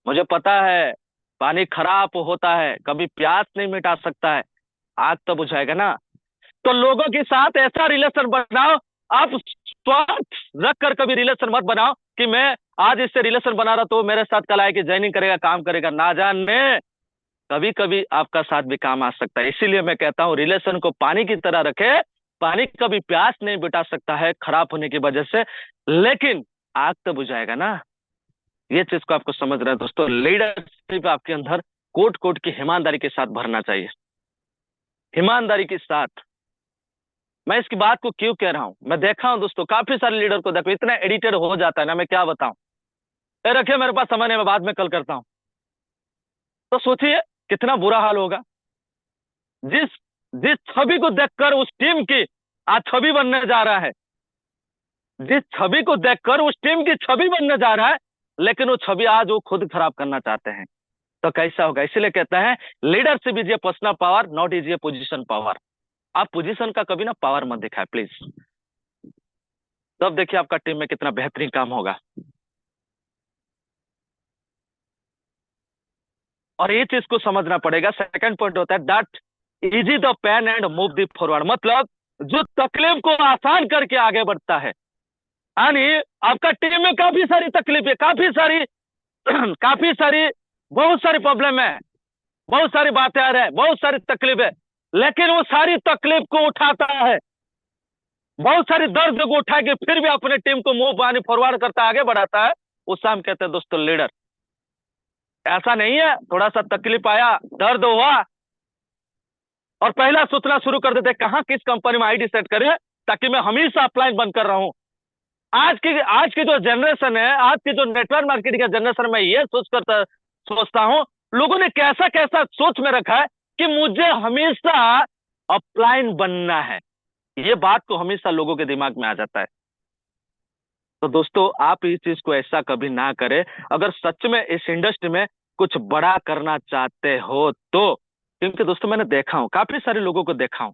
मुझे पता है पानी खराब होता है, कभी प्यास नहीं मिटा सकता है, आग तो बुझाएगा ना। तो लोगों के साथ ऐसा रिलेशन बनाओ, आप स्वार्थ रख कर कभी रिलेशन मत बनाओ कि मैं आज इससे रिलेशन बना रहा तो वो मेरे साथ कल आके ज्वाइनिंग करेगा, काम करेगा। ना जाने कभी कभी आपका साथ भी काम आ सकता है। इसीलिए मैं कहता हूं रिलेशन को पानी की तरह रखे। पानी कभी प्यास नहीं बिटा सकता है खराब होने की वजह से, लेकिन आग तो बुझाएगा ना। ये चीज को आपको समझना है दोस्तों। लीडरशिप आपके अंदर कोट कोट की ईमानदारी के साथ भरना चाहिए, ईमानदारी के साथ। मैं इसकी बात को क्यों कह रहा हूं, मैं देखा हूं दोस्तों, काफी सारे लीडर को देखो इतना एडिटेड हो जाता है ना, मैं क्या बताऊं। रखिए मेरे पास समय नहीं, मैं बाद में कल करता हूं। तो सोचिए कितना बुरा हाल होगा। जिस जिस छवि को देखकर उस टीम की आज छवि बनने जा रहा है, जिस छवि को देखकर उस टीम की छवि बनने जा रहा है, लेकिन वो छवि आज वो खुद खराब करना चाहते हैं। तो कैसा होगा। इसलिए कहते हैं leadership is a personal power, not is a position power. आप पोजीशन का कभी ना पावर मत दिखाए प्लीज। तब देखिए आपका टीम में कितना बेहतरीन काम होगा। और ये चीज को समझना पड़ेगा। सेकंड पॉइंट होता है that easy the pen and move the forward. मतलब जो तकलीफ को आसान करके आगे बढ़ता है। यानी आपका टीम में काफी सारी तकलीफ है, काफी सारी काफी सारी बहुत सारी प्रॉब्लम है, बहुत सारी बातें आ रही है, बहुत सारी तकलीफ है, लेकिन वो सारी तकलीफ को उठाता है, बहुत सारी दर्द को उठा के फिर भी अपने टीम को मूव पानी फॉरवर्ड करता है, आगे बढ़ाता है। उस हम कहते हैं दोस्तों लीडर। ऐसा नहीं है थोड़ा सा तकलीफ आया, दर्द हुआ और पहला सोचना शुरू कर देते कहां किस कंपनी में आईडी सेट करें ताकि मैं हमेशा अपलाइन बंद कर रहा हूं। आज की जो जनरेशन है, आज की जो नेटवर्क मार्केटिंग का जनरेशन, मैं ये सोचता हूं लोगों ने कैसा कैसा सोच में रखा है कि मुझे हमेशा अपलाइन बनना है। ये बात तो हमेशा लोगों के दिमाग में आ जाता है। तो दोस्तों आप इस चीज को ऐसा कभी ना करें। अगर सच में इस इंडस्ट्री में कुछ बड़ा करना चाहते हो तो, क्योंकि दोस्तों मैंने देखा हूं, काफी सारे लोगों को देखा हूं,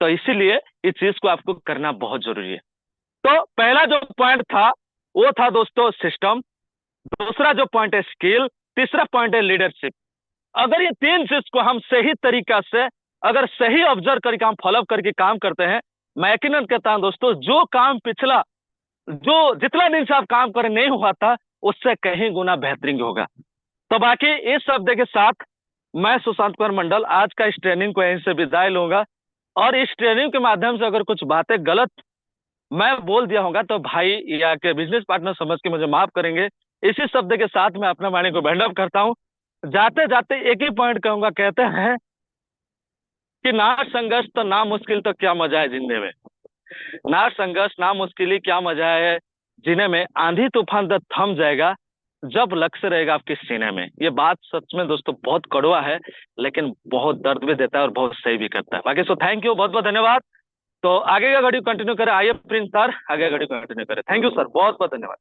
तो इसीलिए इस चीज को आपको करना बहुत जरूरी है। तो पहला जो पॉइंट था वो था दोस्तों सिस्टम, दूसरा जो पॉइंट है स्किल, तीसरा पॉइंट है लीडरशिप। अगर ये तीन चीज को हम सही तरीका से, अगर सही ऑब्जर्व करके हम फॉलो करके काम करते हैं, मैं यकीनन कहता हूं दोस्तों जो काम पिछला जो जितना दिन से आप काम कर नहीं हुआ था उससे कहीं गुना बेहतरीन होगा। तो बाकी इस शब्द के साथ मैं सुशांत कुमार मंडल आज का इस ट्रेनिंग को यहीं से विदाई लूंगा। और इस ट्रेनिंग के माध्यम से अगर कुछ बातें गलत मैं बोल दिया होगा तो भाई या के बिजनेस पार्टनर समझ के मुझे माफ करेंगे। इसी शब्द के साथ मैं अपना वाणी को बैंड अप करता हूं। जाते जाते एक ही पॉइंट कहूंगा, कहते हैं कि ना संघर्ष तो ना मुश्किल तो क्या मजा है जिंदगी में। ना संघर्ष ना मुश्किल क्या मजा है जीने में। आंधी तूफान तो थम जाएगा जब लक्ष्य रहेगा आपके सीने में। ये बात सच में दोस्तों बहुत कड़वा है, लेकिन बहुत दर्द भी देता है और बहुत सही भी करता है। बाकी सो थैंक यू, बहुत बहुत धन्यवाद। तो आगे का घड़ी कंटिन्यू करें। आइए प्रिंस सर आगे घड़ी कंटिन्यू करें। थैंक यू सर, बहुत बहुत धन्यवाद।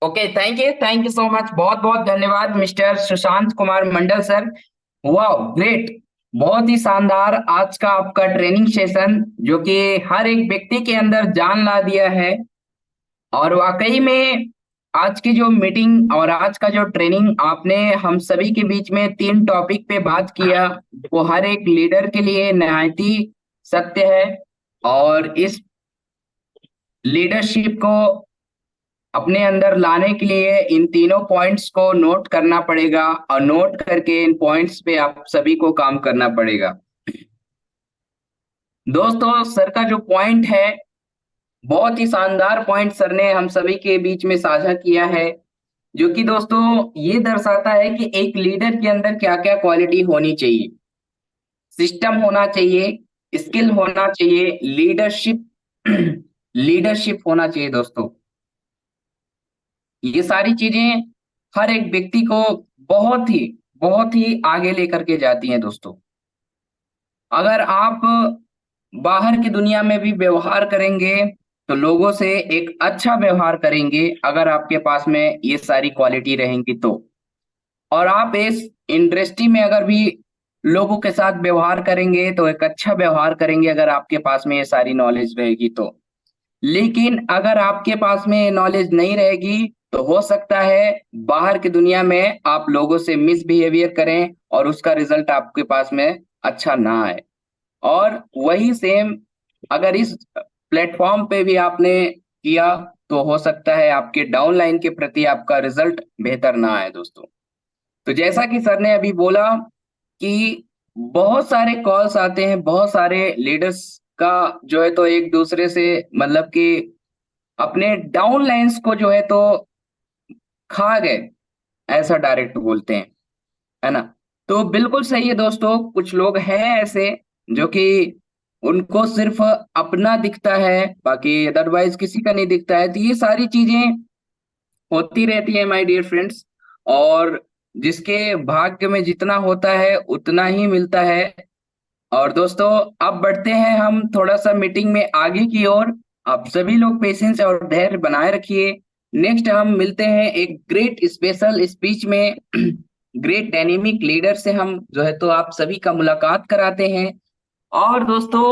Okay, thank you so much, बहुत बहुत धन्यवाद मिस्टर सुशांत कुमार मंडल सर। वाह ग्रेट, बहुत ही शानदार आज का आपका ट्रेनिंग सेशन जो कि हर एक व्यक्ति के अंदर जान ला दिया है। और वाकई में आज की जो मीटिंग और आज का जो ट्रेनिंग आपने हम सभी के बीच में 3 टॉपिक पे बात किया, वो हर एक लीडर के लिए निहायत ही सत्य है। और इस लीडरशिप को अपने अंदर लाने के लिए इन तीनों पॉइंट्स को नोट करना पड़ेगा और नोट करके इन पॉइंट्स पे आप सभी को काम करना पड़ेगा। दोस्तों सर का जो पॉइंट है, बहुत ही शानदार पॉइंट सर ने हम सभी के बीच में साझा किया है, जो कि दोस्तों ये दर्शाता है कि एक लीडर के अंदर क्या क्या क्वालिटी होनी चाहिए। सिस्टम होना चाहिए, स्किल होना चाहिए, लीडरशिप लीडरशिप होना चाहिए दोस्तों। ये सारी चीजें हर एक व्यक्ति को बहुत ही आगे लेकर के जाती हैं दोस्तों। अगर आप बाहर की दुनिया में भी व्यवहार करेंगे तो लोगों से एक अच्छा व्यवहार करेंगे, अगर आपके पास में ये सारी क्वालिटी रहेंगी तो। और आप इस इंडस्ट्री में अगर भी लोगों के साथ व्यवहार करेंगे तो एक अच्छा व्यवहार करेंगे, अगर आपके पास में ये सारी नॉलेज रहेगी तो। लेकिन अगर आपके पास में ये नॉलेज नहीं रहेगी तो हो सकता है बाहर की दुनिया में आप लोगों से मिसबिहेवियर करें और उसका रिजल्ट आपके पास में अच्छा ना आए। और वही सेम अगर इस प्लेटफॉर्म पे भी आपने किया तो हो सकता है आपके डाउनलाइन के प्रति आपका रिजल्ट बेहतर ना आए दोस्तों। तो जैसा कि सर ने अभी बोला कि बहुत सारे कॉल्स आते हैं, बहुत सारे लीडर्स का जो है तो एक दूसरे से मतलब कि अपने डाउनलाइंस को जो है तो खा गए, ऐसा डायरेक्ट बोलते हैं, है ना। तो बिल्कुल सही है दोस्तों, कुछ लोग हैं ऐसे जो कि उनको सिर्फ अपना दिखता है, बाकी अदरवाइज किसी का नहीं दिखता है। तो ये सारी चीजें होती रहती है माय डियर फ्रेंड्स। और जिसके भाग्य में जितना होता है उतना ही मिलता है। और दोस्तों अब बढ़ते हैं हम थोड़ा सा मीटिंग में आगे की ओर। आप सभी लोग पेशेंस और धैर्य बनाए रखिए। नेक्स्ट हम मिलते हैं एक ग्रेट स्पेशल स्पीच में ग्रेट डायनेमिक लीडर से हम जो है तो आप सभी का मुलाकात कराते हैं। और दोस्तों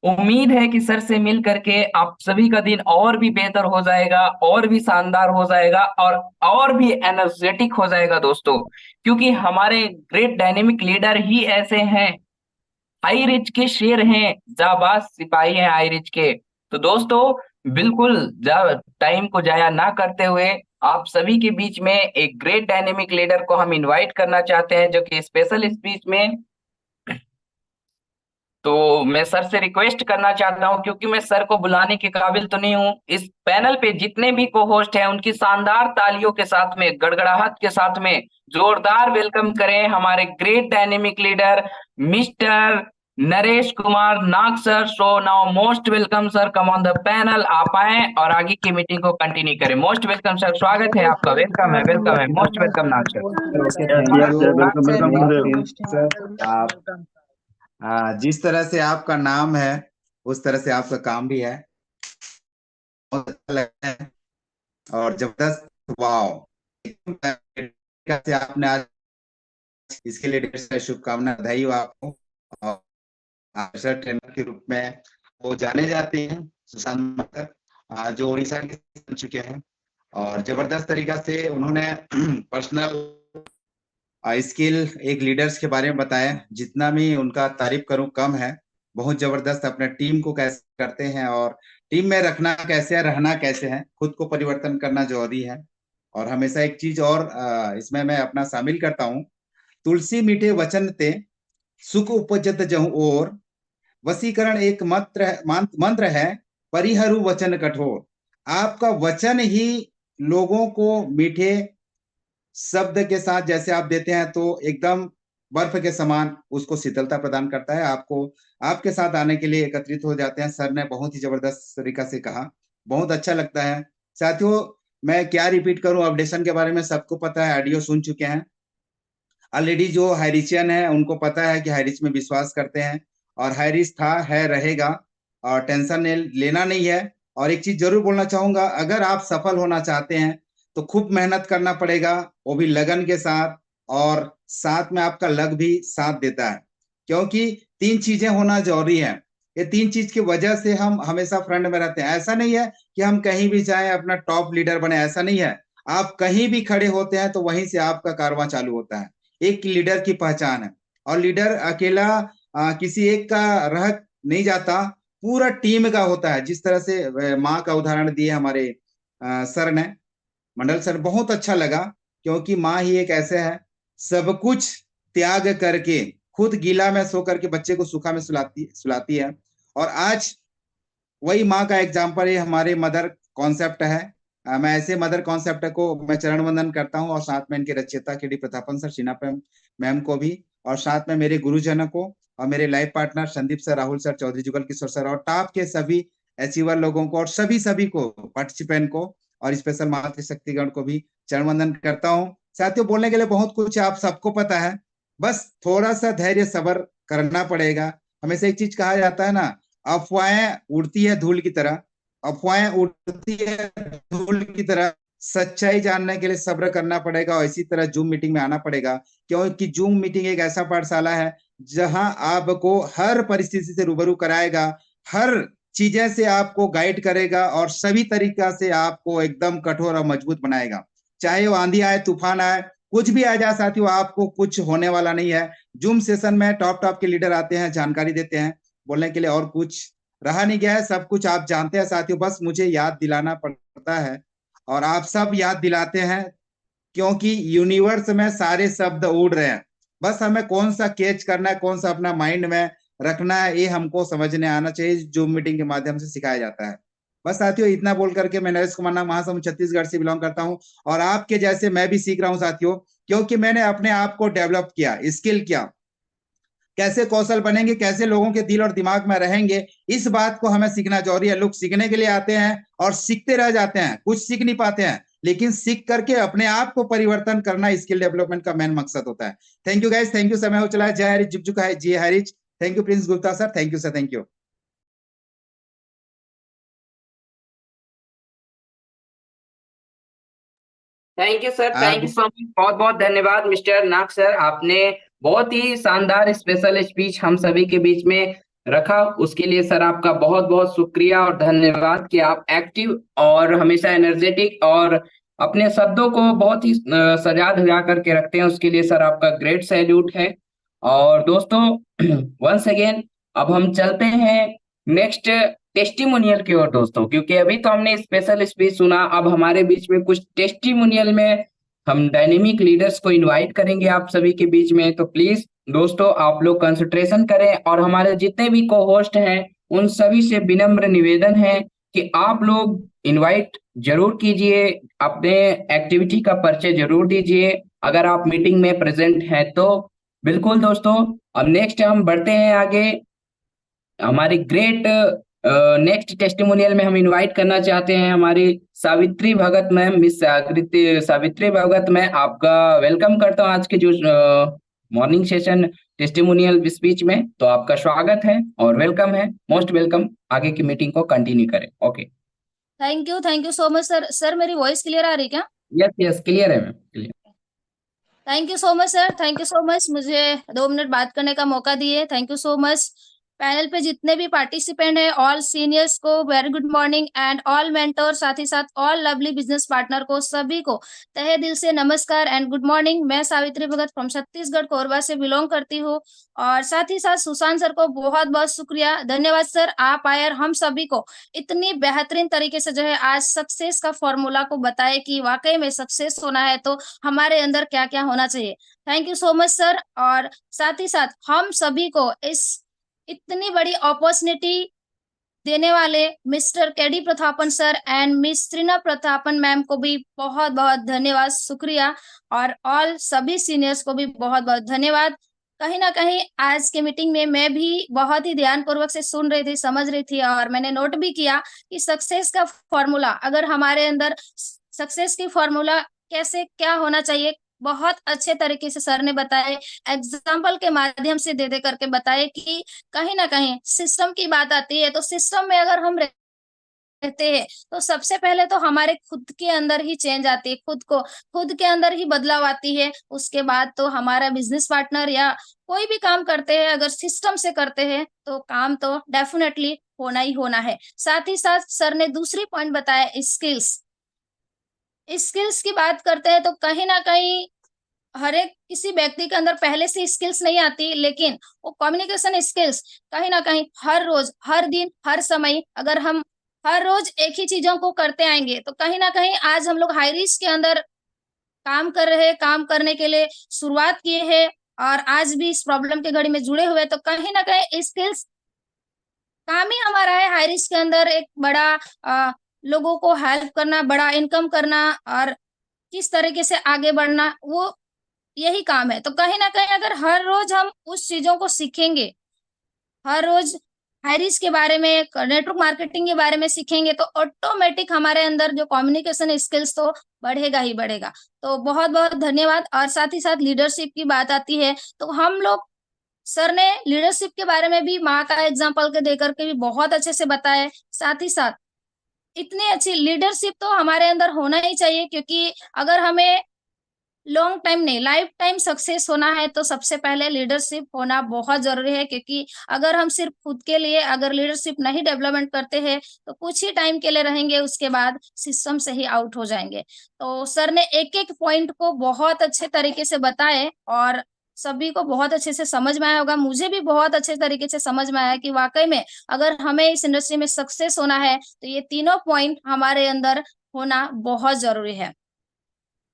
उम्मीद है कि सर से मिल करके आप सभी का दिन और भी बेहतर हो जाएगा, और भी शानदार हो जाएगा, और भी एनर्जेटिक हो जाएगा दोस्तों। क्योंकि हमारे ग्रेट डायनेमिक लीडर ही ऐसे हैं, हाई रिच के शेर हैं, जाबाज सिपाही हैं हाई रिच के। तो दोस्तों बिल्कुल टाइम को जाया ना करते हुए आप सभी के बीच में एक ग्रेट डायनेमिक लीडर को हम इनवाइट करना चाहते हैं जो कि स्पेशल स्पीच में। तो मैं सर से रिक्वेस्ट करना चाहता हूं, क्योंकि मैं सर को बुलाने के काबिल तो नहीं हूं। इस पैनल पे जितने भी को होस्ट हैं उनकी शानदार तालियों के साथ में, गड़गड़ाहट के साथ में जोरदार वेलकम करें हमारे great dynamic leader mister Naresh Kumar Nag sir. So now most welcome sir, come on the panel, आप आए और आगे की मीटिंग को कंटिन्यू करें। मोस्ट वेलकम सर, स्वागत है आपका, वेलकम है, most welcome Nag sir. Okay, yes thank yes you. Welcome welcome Gurudev. Sir आप जिस तरह से आपका नाम है उस तरह से आपका काम भी है, बहुत अच्छा लगता है और जबरदस्त। वाओ, कैसे आपने आज इसके लिए ढेर सारी शुभकामनाएं, बधाई हो आपको। और आप सर ट्रेनर के रूप में वो जाने जाते हैं, सुशांत माथुर, जो उड़ीसा के बन चुके हैं। और जबरदस्त तरीका से उन्होंने पर्सनल स्किल, एक लीडर्स के बारे में बताया। जितना भी उनका तारीफ करूं कम है। बहुत जबरदस्त अपने टीम को कैसे करते हैं और टीम में रखना कैसे है, रहना कैसे है, खुद को परिवर्तन करना जरूरी है। और हमेशा एक चीज और इसमें मैं अपना शामिल करता हूँ, तुलसी मीठे वचन ते सुख उपजत जहु और, वसीकरण एक मंत्र है, परिहरु वचन कठोर। आपका वचन ही लोगों को मीठे शब्द के साथ जैसे आप देते हैं तो एकदम बर्फ के समान उसको शीतलता प्रदान करता है। आपको आपके साथ आने के लिए एकत्रित हो जाते हैं। सर ने बहुत ही जबरदस्त तरीका से कहा, बहुत अच्छा लगता है। साथियों मैं क्या रिपीट करूं, अपडेशन के बारे में सबको पता है, ऑडियो सुन चुके हैं ऑलरेडी। जो हाईरिचियन है उनको पता है कि हाईरिच में विश्वास करते हैं, और हाईरिच था, है, रहेगा, और टेंशन लेना नहीं है। और एक चीज जरूर बोलना चाहूंगा, अगर आप सफल होना चाहते हैं तो खूब मेहनत करना पड़ेगा, वो भी लगन के साथ, और साथ में आपका लक भी साथ देता है। क्योंकि तीन चीजें होना जरूरी है, ये तीन चीज की वजह से हम हमेशा फ्रंट में रहते हैं। ऐसा नहीं है कि हम कहीं भी जाएं अपना टॉप लीडर बने, ऐसा नहीं है। आप कहीं भी खड़े होते हैं तो वहीं से आपका कारवां चालू होता है। एक लीडर की पहचान है, और लीडर अकेला किसी एक का रह नहीं जाता, पूरा टीम का होता है। जिस तरह से माँ का उदाहरण दिए हमारे सर ने, मंडल सर, बहुत अच्छा लगा। क्योंकि माँ ही एक ऐसे है, सब कुछ त्याग करके खुद गीला में सो करके बच्चे को सूखा में सुलाती है। और आज वही माँ का एग्जाम्पल है, हमारे मदर कॉन्सेप्ट है। मैं ऐसे मदर कॉन्सेप्ट को मैं चरण वंदन करता हूँ, और साथ में इनके रचयिता के D Prathapan sir, Sheena ma'am को भी, और साथ में मेरे गुरुजनों को, और मेरे life partner Sandeep sir, Rahul sir, Chaudhary Jugal Kishore sir, और टॉप के सभी अचीवर लोगों को, और सभी को, पार्टिसिपेंट को, और स्पेशल मातृशक्तिगण को भी चरण वंदन करता हूँ। साथियों, बोलने के लिए बहुत कुछ आप सबको पता है, बस थोड़ा सा धैर्य सब्र करना पड़ेगा। हमेशा एक चीज कहा जाता है ना, अफवाहें उड़ती है धूल की तरह, अफवाहें उड़ती है धूल की तरह। सच्चाई जानने के लिए सब्र करना पड़ेगा और इसी तरह जूम मीटिंग में आना पड़ेगा, क्योंकि जूम मीटिंग एक ऐसा पाठशाला है जहां आपको हर परिस्थिति से रूबरू कराएगा, हर चीजें से आपको गाइड करेगा और सभी तरीका से आपको एकदम कठोर और मजबूत बनाएगा। चाहे वो आंधी आए, तूफान आए, कुछ भी आ जाए साथियों, आपको कुछ होने वाला नहीं है। जूम सेशन में टॉप टॉप के लीडर आते हैं, जानकारी देते हैं। बोलने के लिए और कुछ रहा नहीं गया है, सब कुछ आप जानते हैं साथियों, बस मुझे याद दिलाना पड़ता है और आप सब याद दिलाते हैं, क्योंकि यूनिवर्स में सारे शब्द उड़ रहे हैं। बस हमें कौन सा कैच करना है, कौन सा अपना माइंड में रखना है, ये हमको समझने आना चाहिए। जूम मीटिंग के माध्यम से सिखाया जाता है। बस साथियों, इतना बोल करके मैं नरेश कुमार नाम, महासमुंद छत्तीसगढ़ से बिलोंग करता हूं और आपके जैसे मैं भी सीख रहा हूं साथियों, क्योंकि मैंने अपने आप को डेवलप किया, स्किल किया। कैसे कौशल बनेंगे, कैसे लोगों के दिल और दिमाग में रहेंगे, इस बात को हमें सीखना जरूरी है। लोग सीखने के लिए आते हैं और सीखते रह जाते हैं, कुछ सीख नहीं पाते हैं, लेकिन सीख करके अपने आप को परिवर्तन करना स्किल डेवलपमेंट का मेन मकसद होता है। Thank you guys, thank you. समय हो चला है। जय हरिच, जुग है जी हरिच। Thank you Prince Gupta sir, thank you sir, thank you. Thank you sir, thank you आप सो मच। बहुत बहुत धन्यवाद मिस्टर नाग सर, आपने बहुत ही शानदार स्पेशल स्पीच हम सभी के बीच में रखा। उसके लिए सर आपका बहुत बहुत शुक्रिया और धन्यवाद कि आप एक्टिव और हमेशा एनर्जेटिक और अपने शब्दों को बहुत ही सजा धजा करके रखते हैं। उसके लिए सर आपका ग्रेट सैल्यूट है। और दोस्तों वंस अगेन अब हम चलते हैं नेक्स्ट टेस्टिमोनियल की ओर दोस्तों, क्योंकि अभी तो हमने स्पेशल स्पीच सुना, अब हमारे बीच में कुछ टेस्टिमोनियल में हम डायनेमिक लीडर्स को इनवाइट करेंगे आप सभी के बीच में। तो प्लीज दोस्तों आप लोग कंसंट्रेशन करें और हमारे जितने भी को होस्ट हैं उन सभी से विनम्र निवेदन है कि आप लोग इनवाइट जरूर कीजिए, अपने एक्टिविटी का परिचय जरूर दीजिए अगर आप मीटिंग में प्रेजेंट हैं तो। बिल्कुल दोस्तों, अब नेक्स्ट हम बढ़ते हैं आगे। हमारी ग्रेट नेक्स्ट टेस्टिमोनियल में हम इनवाइट करना चाहते हैं हमारी सावित्री भगत मैम, मिस सावित्री भगत। मैं आपका वेलकम करता हूं आज के जो मॉर्निंग सेशन टेस्टिमोनियल स्पीच में। तो आपका स्वागत है और वेलकम है, मोस्ट वेलकम। आगे की मीटिंग को कंटिन्यू करें। Okay, thank you so much sir. Sir मेरी वॉइस क्लियर आ रही है क्या? यस यस, क्लियर है ma'am, clear. Thank you so much sir, thank you so much, मुझे 2 मिनट बात करने का मौका दिए। Thank you so much. Panel पे जितने भी पार्टिसिपेंट हैं, ऑल सीनियर्स को very good morning and all mentor, साथ ही साथ ऑल लवली बिजनेस पार्टनर को सभी को तहे दिल से नमस्कार एंड गुड मॉर्निंग। मैं सावित्री भगत फ्रॉम छत्तीसगढ़ कोरबा से बिलोंग करती हूँ और साथ ही साथ सुशांत सर को बहुत बहुत शुक्रिया, धन्यवाद सर, आप आए और हम सभी को इतनी बेहतरीन तरीके से जो है आज सक्सेस का फॉर्मूला को बताए कि वाकई में सक्सेस होना है तो हमारे अंदर क्या क्या होना चाहिए। Thank you so much sir. और साथ ही साथ हम सभी को इस इतनी बड़ी अपॉर्चुनिटी देने वाले mister KD Prathapan sir and miss Trina Prathapan ma'am को भी बहुत बहुत धन्यवाद, शुक्रिया। और ऑल सभी सीनियर्स को भी बहुत बहुत धन्यवाद। कहीं ना कहीं आज के मीटिंग में मैं भी बहुत ही ध्यान पूर्वक से सुन रही थी, समझ रही थी और मैंने नोट भी किया कि सक्सेस का फॉर्मूला, अगर हमारे अंदर सक्सेस की फॉर्मूला कैसे क्या होना चाहिए, बहुत अच्छे तरीके से सर ने बताए, एग्जाम्पल के माध्यम से दे दे करके बताए कि कहीं ना कहीं सिस्टम की बात आती है तो सिस्टम में अगर हम रहते हैं तो सबसे पहले तो हमारे खुद के अंदर ही चेंज आती है, खुद के अंदर ही बदलाव आती है। उसके बाद तो हमारा बिजनेस पार्टनर या कोई भी काम करते हैं अगर सिस्टम से करते हैं तो काम तो डेफिनेटली होना ही होना है। साथ ही साथ सर ने दूसरी पॉइंट बताया, स्किल्स। स्किल्स की बात करते हैं तो कहीं ना कहीं हर एक किसी व्यक्ति के अंदर पहले से स्किल्स नहीं आती, लेकिन वो कम्युनिकेशन स्किल्स कहीं ना कहीं हर रोज, हर दिन, हर समय अगर हम हर रोज एक ही चीजों को करते आएंगे तो कहीं ना कहीं आज हम लोग हाई रिस्क के अंदर काम कर रहे हैं, काम करने के लिए शुरुआत किए हैं और आज भी इस प्रॉब्लम के घड़ी में जुड़े हुए, तो कहीं ना कहीं स्किल्स काम ही हमारा है हाई रिस्क के अंदर एक बड़ा लोगों को हेल्प करना, बड़ा इनकम करना और किस तरीके से आगे बढ़ना, वो यही काम है। तो कहीं ना कहीं अगर हर रोज हम उस चीजों को सीखेंगे, हर रोज हायरिस के बारे में, नेटवर्क मार्केटिंग के बारे में सीखेंगे तो ऑटोमेटिक हमारे अंदर जो कम्युनिकेशन स्किल्स तो बढ़ेगा ही बढ़ेगा। तो बहुत बहुत धन्यवाद। और साथ ही साथ लीडरशिप की बात आती है तो हम लोग, सर ने लीडरशिप के बारे में भी माँ का एग्जाम्पल के देकर के भी बहुत अच्छे से बताया। साथ ही साथ इतनी अच्छी लीडरशिप तो हमारे अंदर होना ही चाहिए, क्योंकि अगर हमें लॉन्ग टाइम नहीं, लाइफ टाइम सक्सेस होना है तो सबसे पहले लीडरशिप होना बहुत जरूरी है। क्योंकि अगर हम सिर्फ खुद के लिए अगर लीडरशिप नहीं डेवलपमेंट करते हैं तो कुछ ही टाइम के लिए रहेंगे, उसके बाद सिस्टम से ही आउट हो जाएंगे। तो सर ने एक एक पॉइंट को बहुत अच्छे तरीके से बताए और सभी को बहुत अच्छे से समझ में आया होगा। मुझे भी बहुत अच्छे तरीके से समझ में आया कि वाकई में अगर हमें इस इंडस्ट्री में सक्सेस होना है तो ये तीनों पॉइंट हमारे अंदर होना बहुत जरूरी है।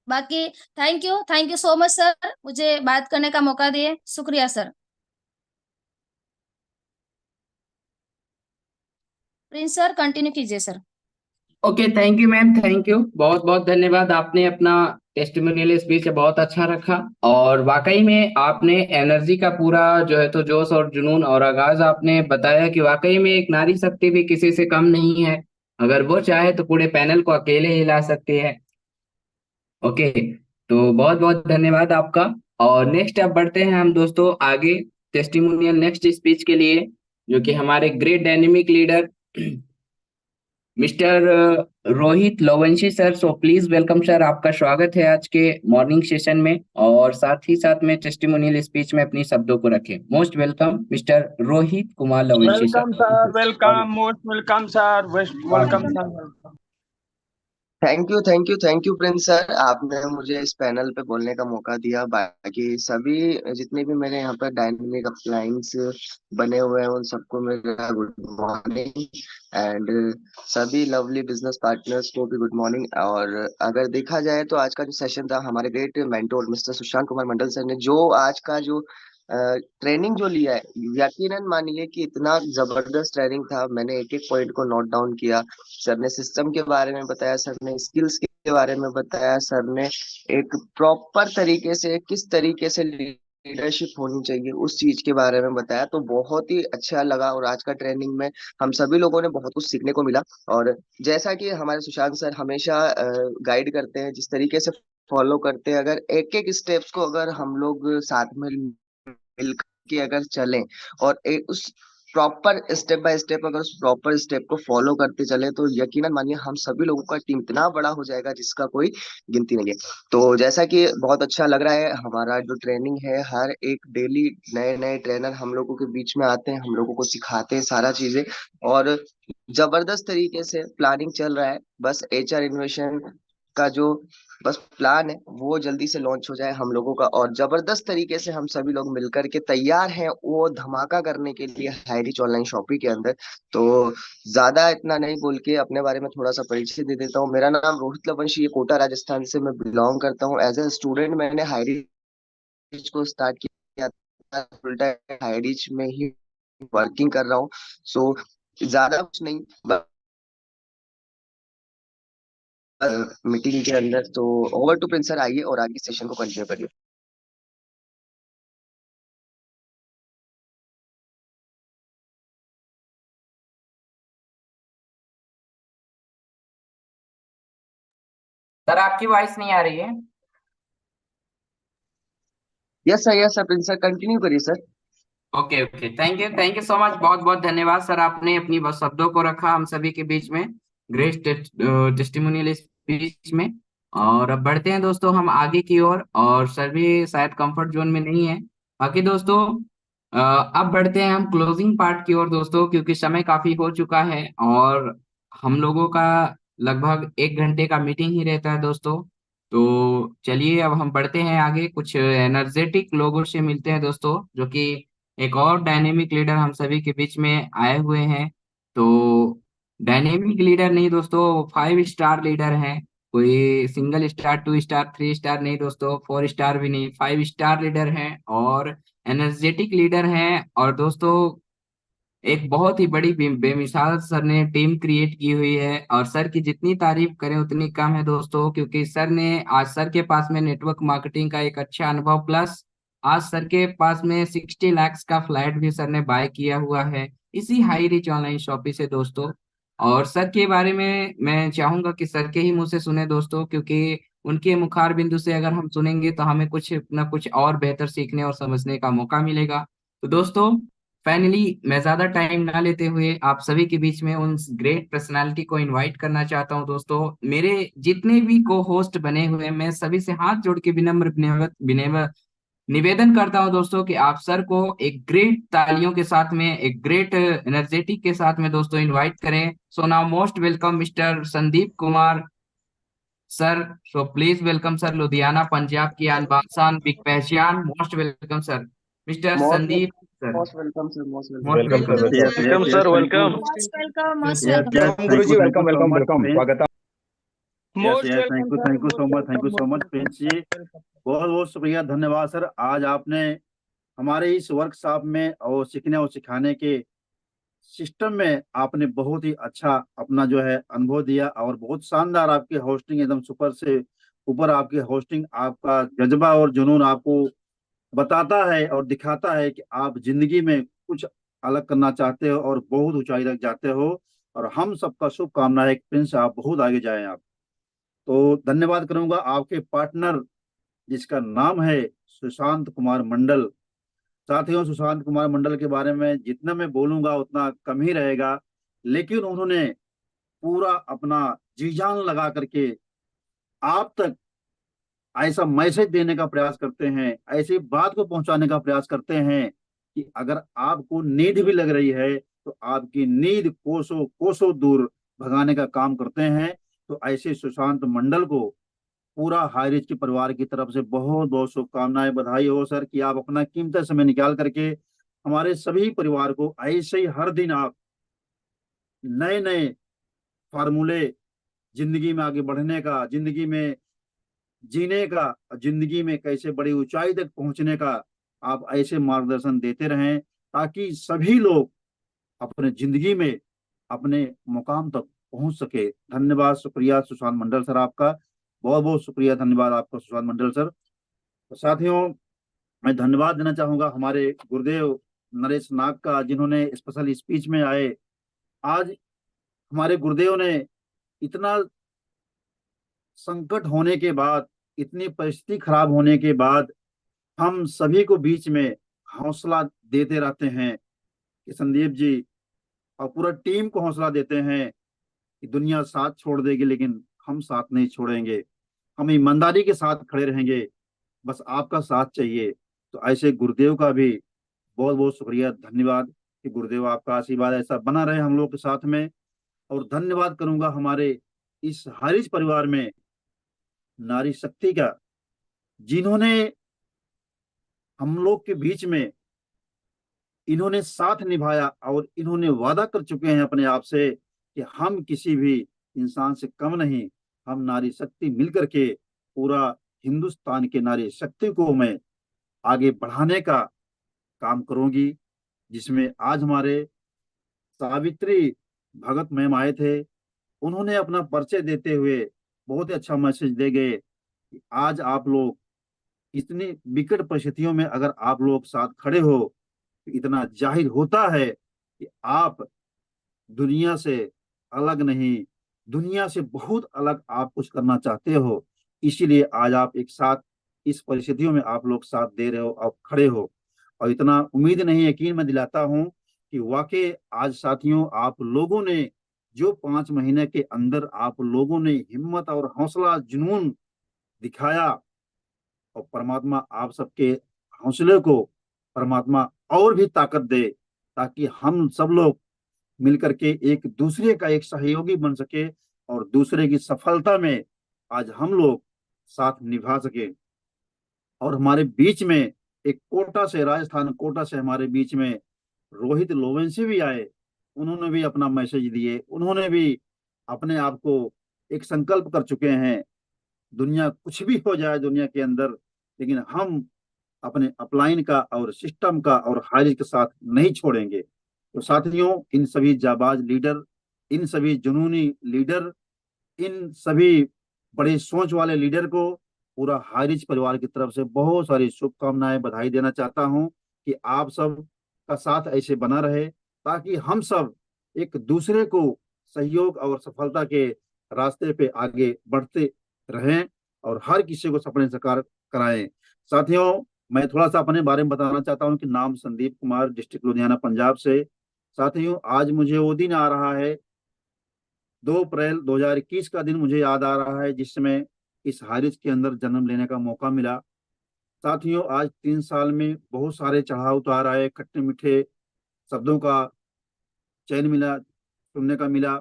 बाकी thank you so much sir, मुझे बात करने का मौका दिए, शुक्रिया सर। प्रिंस सर कंटिन्यू कीजिए sir. Okay, thank you ma'am, thank you, बहुत बहुत धन्यवाद। आपने अपना टेस्टिमोनियल स्पीच बहुत अच्छा रखा और वाकई में आपने एनर्जी का पूरा जो है तो जोश और जुनून और आगाज आपने बताया कि वाकई में एक नारी शक्ति भी किसी से कम नहीं है। अगर वो चाहे तो पूरे पैनल को अकेले हिला सकती है। ओके, तो बहुत बहुत धन्यवाद आपका। और नेक्स्ट अब बढ़ते हैं हम दोस्तों आगे टेस्टिमोनियल नेक्स्ट स्पीच के लिए, जो कि हमारे great dynamic leader mister Rohit Lowanshi sir. So please welcome sir, आपका स्वागत है आज के मॉर्निंग सेशन में। और साथ ही साथ में टेस्टिमोनियल स्पीच में अपनी शब्दों को रखें। Most welcome mister Rohit Kumar Lowanshi sir. Welcome sir, welcome, most welcome sir, welcome sir, welcome. Thank you Prince sir, आपने मुझे इस पैनल पे बोलने का मौका दिया। बाकी सभी जितने भी मेरे यहाँ पर डायनेमिक अपलाइंस बने हुए हैं उन सबको मेरा गुड मॉर्निंग, एंड सभी लवली बिजनेस पार्टनर्स को भी गुड मॉर्निंग। और अगर देखा जाए तो आज का जो सेशन था, हमारे great mentor mister Sushant Kumar Mandal sir ने जो आज का जो ट्रेनिंग जो लिया है, यकीनन मानिए कि इतना जबरदस्त ट्रेनिंग था। मैंने एक एक पॉइंट को नोट डाउन किया। सर ने सिस्टम के बारे में बताया, सर ने स्किल्स के बारे में बताया, सर ने एक प्रॉपर तरीके से किस तरीके से लीडरशिप होनी चाहिए उस चीज के बारे में बताया। तो बहुत ही अच्छा लगा और आज का ट्रेनिंग में हम सभी लोगों ने बहुत कुछ सीखने को मिला। और जैसा कि हमारे सुशांत सर हमेशा गाइड करते हैं, जिस तरीके से फॉलो करते हैं, अगर एक एक स्टेप्स को अगर हम लोग साथ में मिल के अगर चलें और उस प्रॉपर स्टेप बाय स्टेप अगर उस प्रॉपर स्टेप को फॉलो करते चले तो यकीनन मानिए हम सभी लोगों का टीम इतना बड़ा हो जाएगा जिसका कोई गिनती नहीं है। तो जैसा कि बहुत अच्छा लग रहा है, हमारा जो ट्रेनिंग है, हर एक डेली नए नए ट्रेनर हम लोगों के बीच में आते हैं, हम लोगों को सिखाते हैं सारा चीजें। और जबरदस्त तरीके से प्लानिंग चल रहा है। बस एचआर इनोवेशन का जो बस प्लान है वो जल्दी से लॉन्च हो जाए हम लोगों का, और जबरदस्त तरीके से हम सभी लोग मिलकर के तैयार हैं वो धमाका करने के लिए हाईरिच ऑनलाइन शॉपिंग के अंदर। तो ज्यादा इतना नहीं बोल के अपने बारे में थोड़ा सा परिचय दे देता हूँ। मेरा नाम रोहित लवंशी, ये कोटा राजस्थान से मैं बिलोंग करता हूँ। एज ए स्टूडेंट मैंने हाईरिच को स्टार्ट किया था, फुल टाइम हाईरिच में ही वर्किंग कर रहा हूँ। सो ज्यादा कुछ नहीं, मीटिंग के अंदर। तो ओवर टू प्रिंस सर, आइए और आगे सेशन को कंटिन्यू करिए। सर आपकी वॉइस नहीं आ रही है। Yes sir Prince sir, continue करिए sir. Okay okay, thank you so much, बहुत बहुत धन्यवाद सर। आपने अपनी बस शब्दों को रखा हम सभी के बीच में ग्रेट टेस्टिमोनियल स्पीच में। और अब बढ़ते हैं दोस्तों हम आगे की ओर। और सर भी शायद कंफर्ट जोन में नहीं है। बाकी दोस्तों अब बढ़ते हैं हम क्लोजिंग पार्ट की ओर दोस्तों, क्योंकि समय काफी हो चुका है और हम लोगों का लगभग 1 घंटे का मीटिंग ही रहता है दोस्तों। तो चलिए अब हम बढ़ते हैं आगे, कुछ एनर्जेटिक लोगों से मिलते हैं दोस्तों, जो कि एक और डायनेमिक लीडर हम सभी के बीच में आए हुए हैं। तो डायनेमिक लीडर नहीं दोस्तों, 5 स्टार लीडर हैं। कोई सिंगल स्टार, 2 स्टार, 3 स्टार नहीं दोस्तों, 4 स्टार भी नहीं, 5 स्टार लीडर हैं और एनर्जेटिक लीडर हैं। और दोस्तों एक बहुत ही बड़ी बेमिसाल सर ने टीम क्रिएट की हुई है। और सर की जितनी तारीफ करें उतनी कम है दोस्तों, क्योंकि सर ने आज सर के पास में नेटवर्क मार्केटिंग का एक अच्छा अनुभव, प्लस आज सर के पास में 60 लाख का फ्लैट भी सर ने बाय किया हुआ है। इसी हाई रिच ऑनलाइन शॉपिंग से दोस्तों। और सर के बारे में मैं चाहूंगा कि सर के ही मुंह से सुने दोस्तों, क्योंकि उनके मुखार बिंदु से अगर हम सुनेंगे तो हमें कुछ ना कुछ और बेहतर सीखने और समझने का मौका मिलेगा। तो दोस्तों, फाइनली मैं ज्यादा टाइम ना लेते हुए आप सभी के बीच में उन ग्रेट पर्सनालिटी को इनवाइट करना चाहता हूं दोस्तों। मेरे जितने भी को होस्ट बने हुए हैं, मैं सभी से हाथ जोड़ के विनम्र विनम्र निवेदन करता हूं दोस्तों कि आप सर को एक ग्रेट तालियों के साथ में, एक ग्रेट एनर्जेटिक के साथ में दोस्तों इनवाइट करें। So now most welcome mister Sandeep Kumar sir. So please welcome sir, Ludhiana Punjab की आन बासान बिग पहचान। Most welcome sir, mister most Sandeep sir. Most welcome sir, most most welcome. Welcome sir, welcome welcome sir. Welcome. Sir. Welcome sir, welcome. Most welcome, most yes welcome. Yes, welcome thank Guruji, you, thank welcome you so welcome much welcome Prince. स्वागत है। Yes most yes, welcome thank sir, you so most much, thank you welcome, so most much prince welcome, जी। Most welcome. बहुत बहुत शुक्रिया, धन्यवाद sir. आज आपने हमारे इस वर्कशॉप में और सीखने और सिखाने के सिस्टम में आपने बहुत ही अच्छा अपना जो है अनुभव दिया, और बहुत शानदार आपकी होस्टिंग, एकदम सुपर से ऊपर आपकी होस्टिंग। आपका जज्बा और जुनून आपको बताता है और दिखाता है कि आप जिंदगी में कुछ अलग करना चाहते हो और बहुत ऊंचाई तक जाते हो। और हम सबका शुभकामना है कि प्रिंस आप बहुत आगे जाएं आप। तो धन्यवाद करूंगा आपके पार्टनर, जिसका नाम है सुशांत कुमार मंडल। साथियों, सुशांत कुमार मंडल के बारे में जितना मैं बोलूंगा उतना कम ही रहेगा, लेकिन उन्होंने पूरा अपना जी जान लगा करके आप तक ऐसा मैसेज देने का प्रयास करते हैं, ऐसी बात को पहुंचाने का प्रयास करते हैं कि अगर आपको नींद भी लग रही है तो आपकी नींद कोसों कोसों दूर भगाने का काम करते हैं। तो ऐसे सुशांत मंडल को पूरा हाईरिच के परिवार की तरफ से बहुत बहुत शुभकामनाएं, बधाई हो सर कि आप अपना कीमती समय निकाल करके हमारे सभी परिवार को ऐसे ही हर दिन आप नए नए फार्मूले, जिंदगी में आगे बढ़ने का, जिंदगी में जीने का, जिंदगी में कैसे बड़ी ऊंचाई तक पहुंचने का आप ऐसे मार्गदर्शन देते रहें, ताकि सभी लोग अपने जिंदगी में अपने मुकाम तक पहुंच सके। धन्यवाद, शुक्रिया सुशांत मंडल सर आपका। बहुत बहुत शुक्रिया, धन्यवाद आपका सुशांत मंडल सर। तो साथियों, मैं धन्यवाद देना चाहूंगा हमारे गुरुदेव नरेश नाग का, जिन्होंने स्पेशल स्पीच में आए। आज हमारे गुरुदेव ने इतना संकट होने के बाद, इतनी परिस्थिति खराब होने के बाद हम सभी को बीच में हौसला देते रहते हैं कि संदीप जी, और पूरा टीम को हौसला देते हैं कि दुनिया साथ छोड़ देगी लेकिन हम साथ नहीं छोड़ेंगे, हम ईमानदारी के साथ खड़े रहेंगे, बस आपका साथ चाहिए। तो ऐसे गुरुदेव का भी बहुत बहुत शुक्रिया, धन्यवाद कि गुरुदेव आपका आशीर्वाद ऐसा बना रहे हम लोग के साथ में। और धन्यवाद करूंगा हमारे इस हारिज परिवार में नारी शक्ति का, जिन्होंने हम लोग के बीच में इन्होंने साथ निभाया, और इन्होंने वादा कर चुके हैं अपने आप से कि हम किसी भी इंसान से कम नहीं, हम नारी शक्ति मिलकर के पूरा हिंदुस्तान के नारी शक्ति को मैं आगे बढ़ाने का काम करूंगी। जिसमें आज हमारे सावित्री भगत मैम आए थे, उन्होंने अपना परिचय देते हुए बहुत ही अच्छा मैसेज दे गए कि आज आप लोग इतनी विकट परिस्थितियों में अगर आप लोग साथ खड़े हो, तो इतना जाहिर होता है कि आप दुनिया से अलग नहीं, दुनिया से बहुत अलग आप कुछ करना चाहते हो। इसीलिए आज आप एक साथ इस परिस्थितियों में आप लोग साथ दे रहे हो, आप खड़े हो। और इतना उम्मीद नहीं, यकीन मैं दिलाता हूं कि वाकई आज साथियों, आप लोगों ने जो 5 महीने के अंदर आप लोगों ने हिम्मत और हौसला जुनून दिखाया, और परमात्मा आप सबके हौसले को परमात्मा और भी ताकत दे, ताकि हम सब लोग मिलकर के एक दूसरे का एक सहयोगी बन सके और दूसरे की सफलता में आज हम लोग साथ निभा सके। और हमारे बीच में एक कोटा से, राजस्थान कोटा से हमारे बीच में रोहित लोवेंसी भी आए। उन्होंने भी अपना मैसेज दिए, उन्होंने भी अपने आप को एक संकल्प कर चुके हैं, दुनिया कुछ भी हो जाए दुनिया के अंदर, लेकिन हम अपने अपलाइन का और सिस्टम का और हारिज के साथ नहीं छोड़ेंगे। तो साथियों, इन सभी जाबाज लीडर, इन सभी जुनूनी लीडर, इन सभी बड़े सोच वाले लीडर को पूरा हारिज परिवार की तरफ से बहुत सारी शुभकामनाएं, बधाई देना चाहता हूं कि आप सब का साथ ऐसे बना रहे। ताकि हम सब एक दूसरे को सहयोग और सफलता के रास्ते पे आगे बढ़ते रहें और हर किसी को सपने साकार कराएं। साथियों, मैं थोड़ा सा अपने बारे में बताना चाहता हूं कि नाम संदीप कुमार, डिस्ट्रिक्ट लुधियाना, पंजाब से। साथियों, आज मुझे वो दिन आ रहा है, 2 अप्रैल 2021 का दिन मुझे याद आ रहा है जिसमें इस हारिज के अंदर जन्म लेने का मौका मिला। साथियों, आज 3 साल में बहुत सारे चढ़ाव उतार आए, खट्टे मीठे शब्दों का चयन मिला, सुनने का मिला।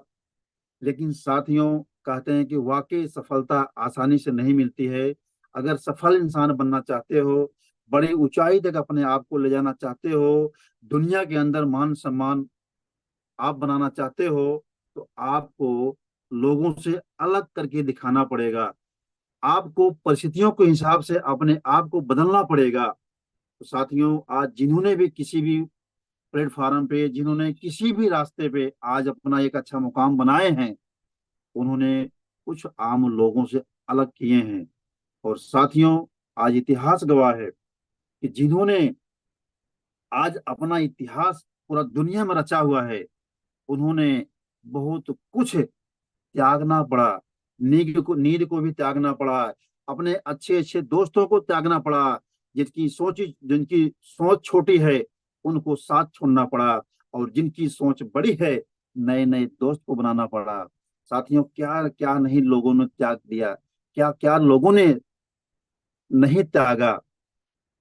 लेकिन साथियों, कहते हैं कि वाकई सफलता आसानी से नहीं मिलती है। अगर सफल इंसान बनना चाहते हो, बड़ी ऊंचाई तक अपने आप को ले जाना चाहते हो, दुनिया के अंदर मान सम्मान आप बनाना चाहते हो, तो आपको लोगों से अलग करके दिखाना पड़ेगा। आपको परिस्थितियों के हिसाब से अपने आप को बदलना पड़ेगा। तो साथियों, आज जिन्होंने भी किसी भी प्लेटफॉर्म पे, जिन्होंने किसी भी रास्ते पे आज अपना एक अच्छा मुकाम बनाए हैं, उन्होंने कुछ आम लोगों से अलग किए हैं। और साथियों, आज इतिहास गवाह है कि जिन्होंने आज अपना इतिहास पूरा दुनिया में रचा हुआ है, उन्होंने बहुत कुछ त्यागना पड़ा। नींद को भी त्यागना पड़ा, अपने अच्छे अच्छे दोस्तों को त्यागना पड़ा, जिनकी सोच छोटी है उनको साथ छोड़ना पड़ा, और जिनकी सोच बड़ी है नए नए दोस्त को बनाना पड़ा। साथियों, क्या क्या नहीं लोगों ने त्याग दिया, क्या क्या लोगों ने नहीं त्यागा।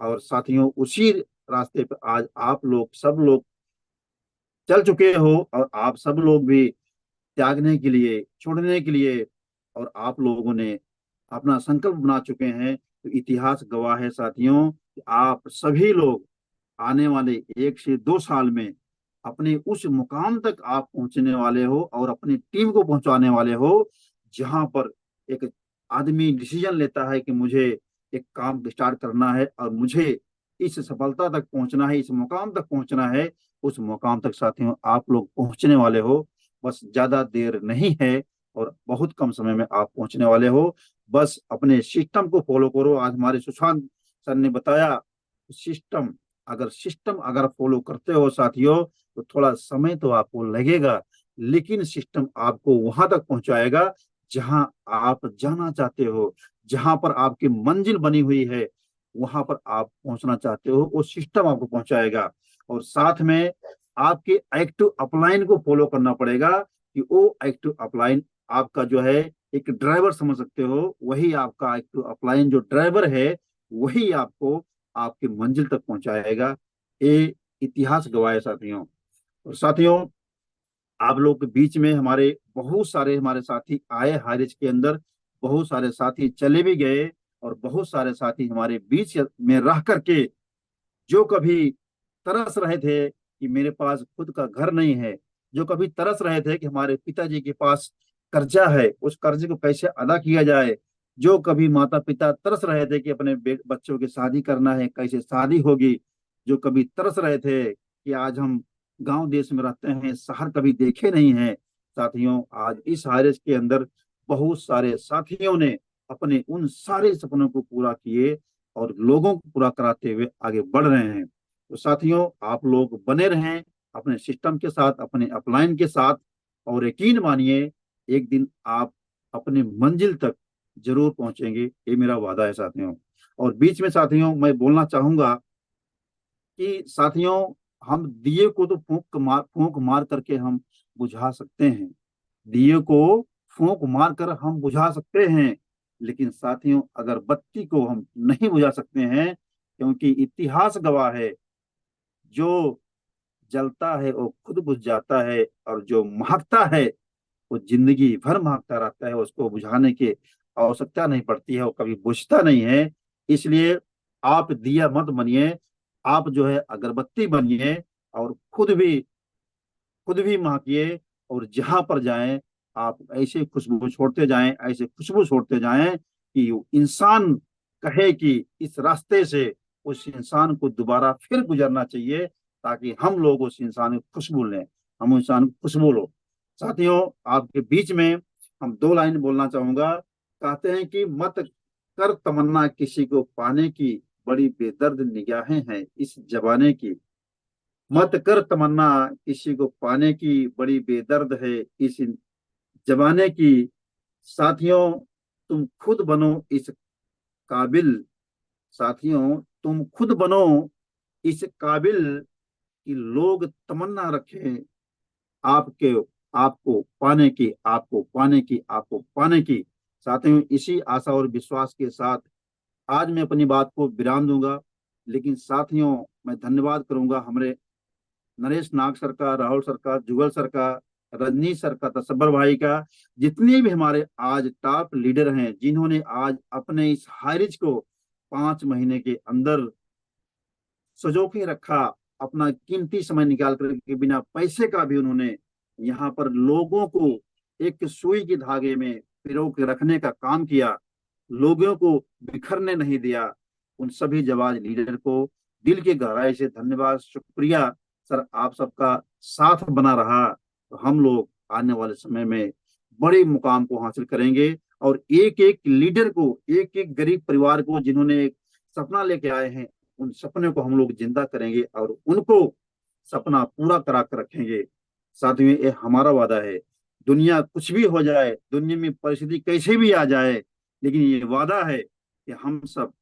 और साथियों, उसी रास्ते पर आज आप लोग सब लोग चल चुके हो, और आप सब लोग भी त्यागने के लिए, छोड़ने के लिए, और आप लोगों ने अपना संकल्प बना चुके हैं। तो इतिहास गवाह है साथियों कि आप सभी लोग आने वाले 1 से 2 साल में अपने उस मुकाम तक आप पहुंचने वाले हो, और अपनी टीम को पहुंचाने वाले हो, जहां पर एक आदमी डिसीजन लेता है कि मुझे एक काम स्टार्ट करना है और मुझे इस सफलता तक पहुंचना है, इस मुकाम तक पहुंचना है। उस मुकाम तक साथियों आप लोग पहुंचने वाले हो। बस ज्यादा देर नहीं है और बहुत कम समय में आप पहुंचने वाले हो। बस अपने सिस्टम को फॉलो करो। आज हमारे सुशांत सर ने बताया, सिस्टम अगर फॉलो करते हो साथियों, तो थोड़ा समय तो आपको लगेगा, लेकिन सिस्टम आपको वहां तक पहुंचाएगा जहां आप जाना चाहते हो, जहां पर आपकी मंजिल बनी हुई है, वहां पर आप पहुंचना चाहते हो, वो सिस्टम आपको पहुंचाएगा। और साथ में आपके एक्टिव अपलाइन को फॉलो करना पड़ेगा, कि वो एक्टिव अपलाइन आपका जो है एक ड्राइवर समझ सकते हो, वही आपका एक्टिव अपलाइन जो ड्राइवर है, वही आपको आपकी मंजिल तक पहुंचाएगा। ये इतिहास गवाह है साथियों। और साथियों, आप लोग के बीच में हमारे साथी आए हारिज के अंदर, बहुत सारे साथी चले भी गए, और बहुत सारे साथी हमारे बीच में रह करके जो कभी तरस रहे थे कि मेरे पास खुद का घर नहीं है, जो कभी तरस रहे थे कि हमारे पिताजी के पास कर्जा है, उस कर्जे को कैसे अदा किया जाए, जो कभी माता पिता तरस रहे थे कि अपने बच्चों की शादी करना है, कैसे शादी होगी, जो कभी तरस रहे थे कि आज हम गांव देश में रहते हैं, शहर कभी देखे नहीं है। साथियों, आज इस हारिज के अंदर बहुत सारे साथियों ने अपने उन सारे सपनों को पूरा किए और लोगों को पूरा कराते हुए आगे बढ़ रहे हैं। तो साथियों, आप लोग बने रहें अपने सिस्टम के साथ, अपने अपलाइन के साथ, और यकीन मानिए एक दिन आप अपनी मंजिल तक जरूर पहुंचेंगे, ये मेरा वादा है साथियों। और बीच में साथियों मैं बोलना चाहूंगा कि साथियों, हम दिए को तो फूंक मार करके हम बुझा सकते हैं, दिए को फूंक मार कर हम बुझा सकते हैं, लेकिन साथियों अगर बत्ती को हम नहीं बुझा सकते हैं, क्योंकि इतिहास गवाह है, जो जलता है वो खुद बुझ जाता है, और जो महकता है वो जिंदगी भर महकता रहता है, उसको बुझाने की आवश्यकता नहीं पड़ती है, वो कभी बुझता नहीं है। इसलिए आप दिया मत बनिए, आप जो है अगरबत्ती बनिए, और खुद भी महकिए, और जहां पर जाएं आप ऐसे खुशबू छोड़ते जाएं, ऐसे खुशबू छोड़ते जाएं कि वो इंसान कहे कि इस रास्ते से उस इंसान को दोबारा फिर गुजरना चाहिए, ताकि हम लोग उस इंसान की खुशबू लें, हम उस इंसान की खुशबू लो। साथियों, आपके बीच में हम 2 लाइन बोलना चाहूंगा। कहते हैं कि मत कर तमन्ना किसी को पाने की, बड़ी बेदर्द निगाहें हैं इस जमाने की। मत कर तमन्ना किसी को पाने की, बड़ी बेदर्द है इस जमाने की। साथियों तुम खुद बनो इस काबिल, साथियों तुम खुद बनो इस काबिल कि लोग तमन्ना रखें आपके, आपको पाने की, आपको पाने की, आपको पाने की। साथियों इसी आशा और विश्वास के साथ आज मैं अपनी बात को विराम दूंगा। लेकिन साथियों मैं धन्यवाद करूंगा हमारे नरेश नाग सर का, राहुल सर का, जुगल सर का, रजनीश सर का, तसब्बर भाई का, जितने भी हमारे आज टॉप लीडर हैं जिन्होंने आज अपने इस हाइरिज को 5 महीने के अंदर सजो के रखा, अपना कीमती समय निकाल कर के बिना पैसे का भी उन्होंने यहाँ पर लोगों को एक सुई के धागे में पिरो के रखने का काम किया, लोगों को बिखरने नहीं दिया। उन सभी जवाज लीडर को दिल की गहराई से धन्यवाद, शुक्रिया सर। आप सबका साथ बना रहा तो हम लोग आने वाले समय में बड़े मुकाम को हासिल करेंगे। और एक एक लीडर को, एक एक गरीब परिवार को जिन्होंने एक सपना लेके आए हैं, उन सपने को हम लोग जिंदा करेंगे और उनको सपना पूरा करा कर रखेंगे। साथियों ये हमारा वादा है। दुनिया कुछ भी हो जाए, दुनिया में परिस्थिति कैसे भी आ जाए, लेकिन ये वादा है कि हम सब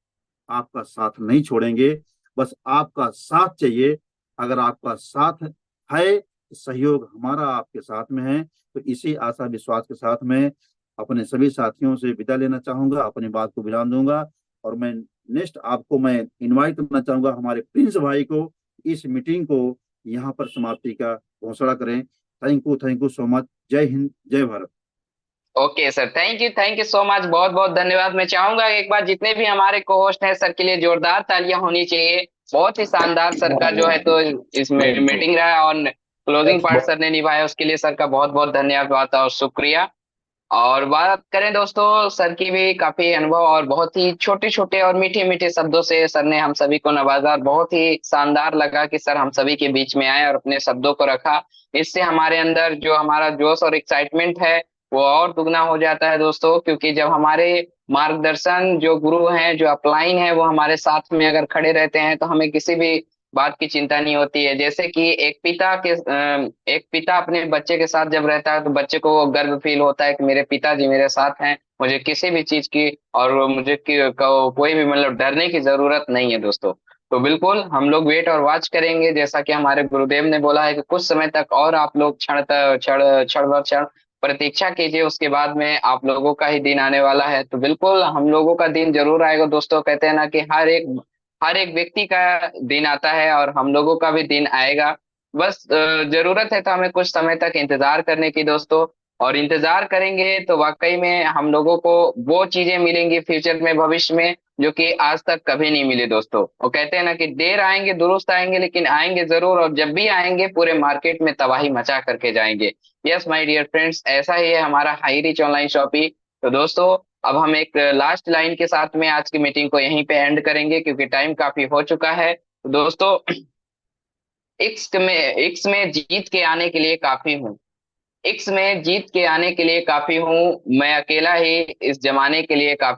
आपका साथ नहीं छोड़ेंगे। बस आपका साथ चाहिए। अगर आपका साथ है, सहयोग हमारा आपके साथ में है। तो इसी आशा विश्वास के साथ में अपने सभी साथियों से विदा लेना चाहूंगा, अपनी बात को विराम दूंगा। और मैं नेक्स्ट आपको मैं इनवाइट करना चाहूंगा हमारे प्रिंस भाई को, इस मीटिंग को यहाँ पर समाप्ति का घोषणा करें। Thank you so much. जय हिंद, जय Bharat. Okay sir, thank you so much, बहुत बहुत धन्यवाद। मैं चाहूंगा एक बार जितने भी हमारे को होस्ट हैं सर के लिए जोरदार तालियां होनी चाहिए। बहुत ही शानदार सर का जो है तो इसमें मीटिंग रहा है और क्लोजिंग पार्ट सर ने निभाया, उसके लिए सर का बहुत बहुत धन्यवाद और शुक्रिया। और बात करें दोस्तों, सर की भी काफी अनुभव और बहुत ही छोटे छोटे और मीठे मीठे शब्दों से सर ने हम सभी को नवाजा। बहुत ही शानदार लगा कि सर हम सभी के बीच में आए और अपने शब्दों को रखा। इससे हमारे अंदर जो हमारा जोश और एक्साइटमेंट है वो और दुगना हो जाता है दोस्तों, क्योंकि जब हमारे मार्गदर्शन जो गुरु हैं, जो अपलाइन है, वो हमारे साथ में अगर खड़े रहते हैं तो हमें किसी भी बात की चिंता नहीं होती है। जैसे कि एक पिता अपने बच्चे के साथ जब रहता है तो बच्चे को गर्व फील होता है कि मेरे पिताजी मेरे साथ हैं, मुझे किसी भी चीज की और मुझे कोई भी मतलब डरने की जरूरत नहीं है दोस्तों। तो बिल्कुल हम लोग वेट और वॉच करेंगे, जैसा कि हमारे गुरुदेव ने बोला है कि कुछ समय तक और आप लोग क्षण क्षण क्षण ब क्षण प्रतीक्षा कीजिए, उसके बाद में आप लोगों का ही दिन आने वाला है। तो बिल्कुल हम लोगों का दिन जरूर आएगा दोस्तों। कहते हैं ना कि हर एक व्यक्ति का दिन आता है और हम लोगों का भी दिन आएगा। बस जरूरत है तो हमें कुछ समय तक इंतजार करने की दोस्तों। और इंतजार करेंगे तो वाकई में हम लोगों को वो चीजें मिलेंगी फ्यूचर में, भविष्य में, जो कि आज तक कभी नहीं मिली दोस्तों। वो कहते हैं ना कि देर आएंगे दुरुस्त आएंगे, लेकिन आएंगे जरूर, और जब भी आएंगे पूरे मार्केट में तबाही मचा करके जाएंगे। यस माय डियर फ्रेंड्स, ऐसा ही है हमारा हाई रिच ऑनलाइन शॉपिंग। तो दोस्तों अब हम एक लास्ट लाइन के साथ में आज की मीटिंग को यहीं पे एंड करेंगे, क्योंकि टाइम काफी हो चुका है। तो दोस्तों इक्स में जीत के आने के लिए काफी हूँ, इक्स में जीत के आने के लिए काफी हूँ, मैं अकेला ही इस जमाने के लिए काफी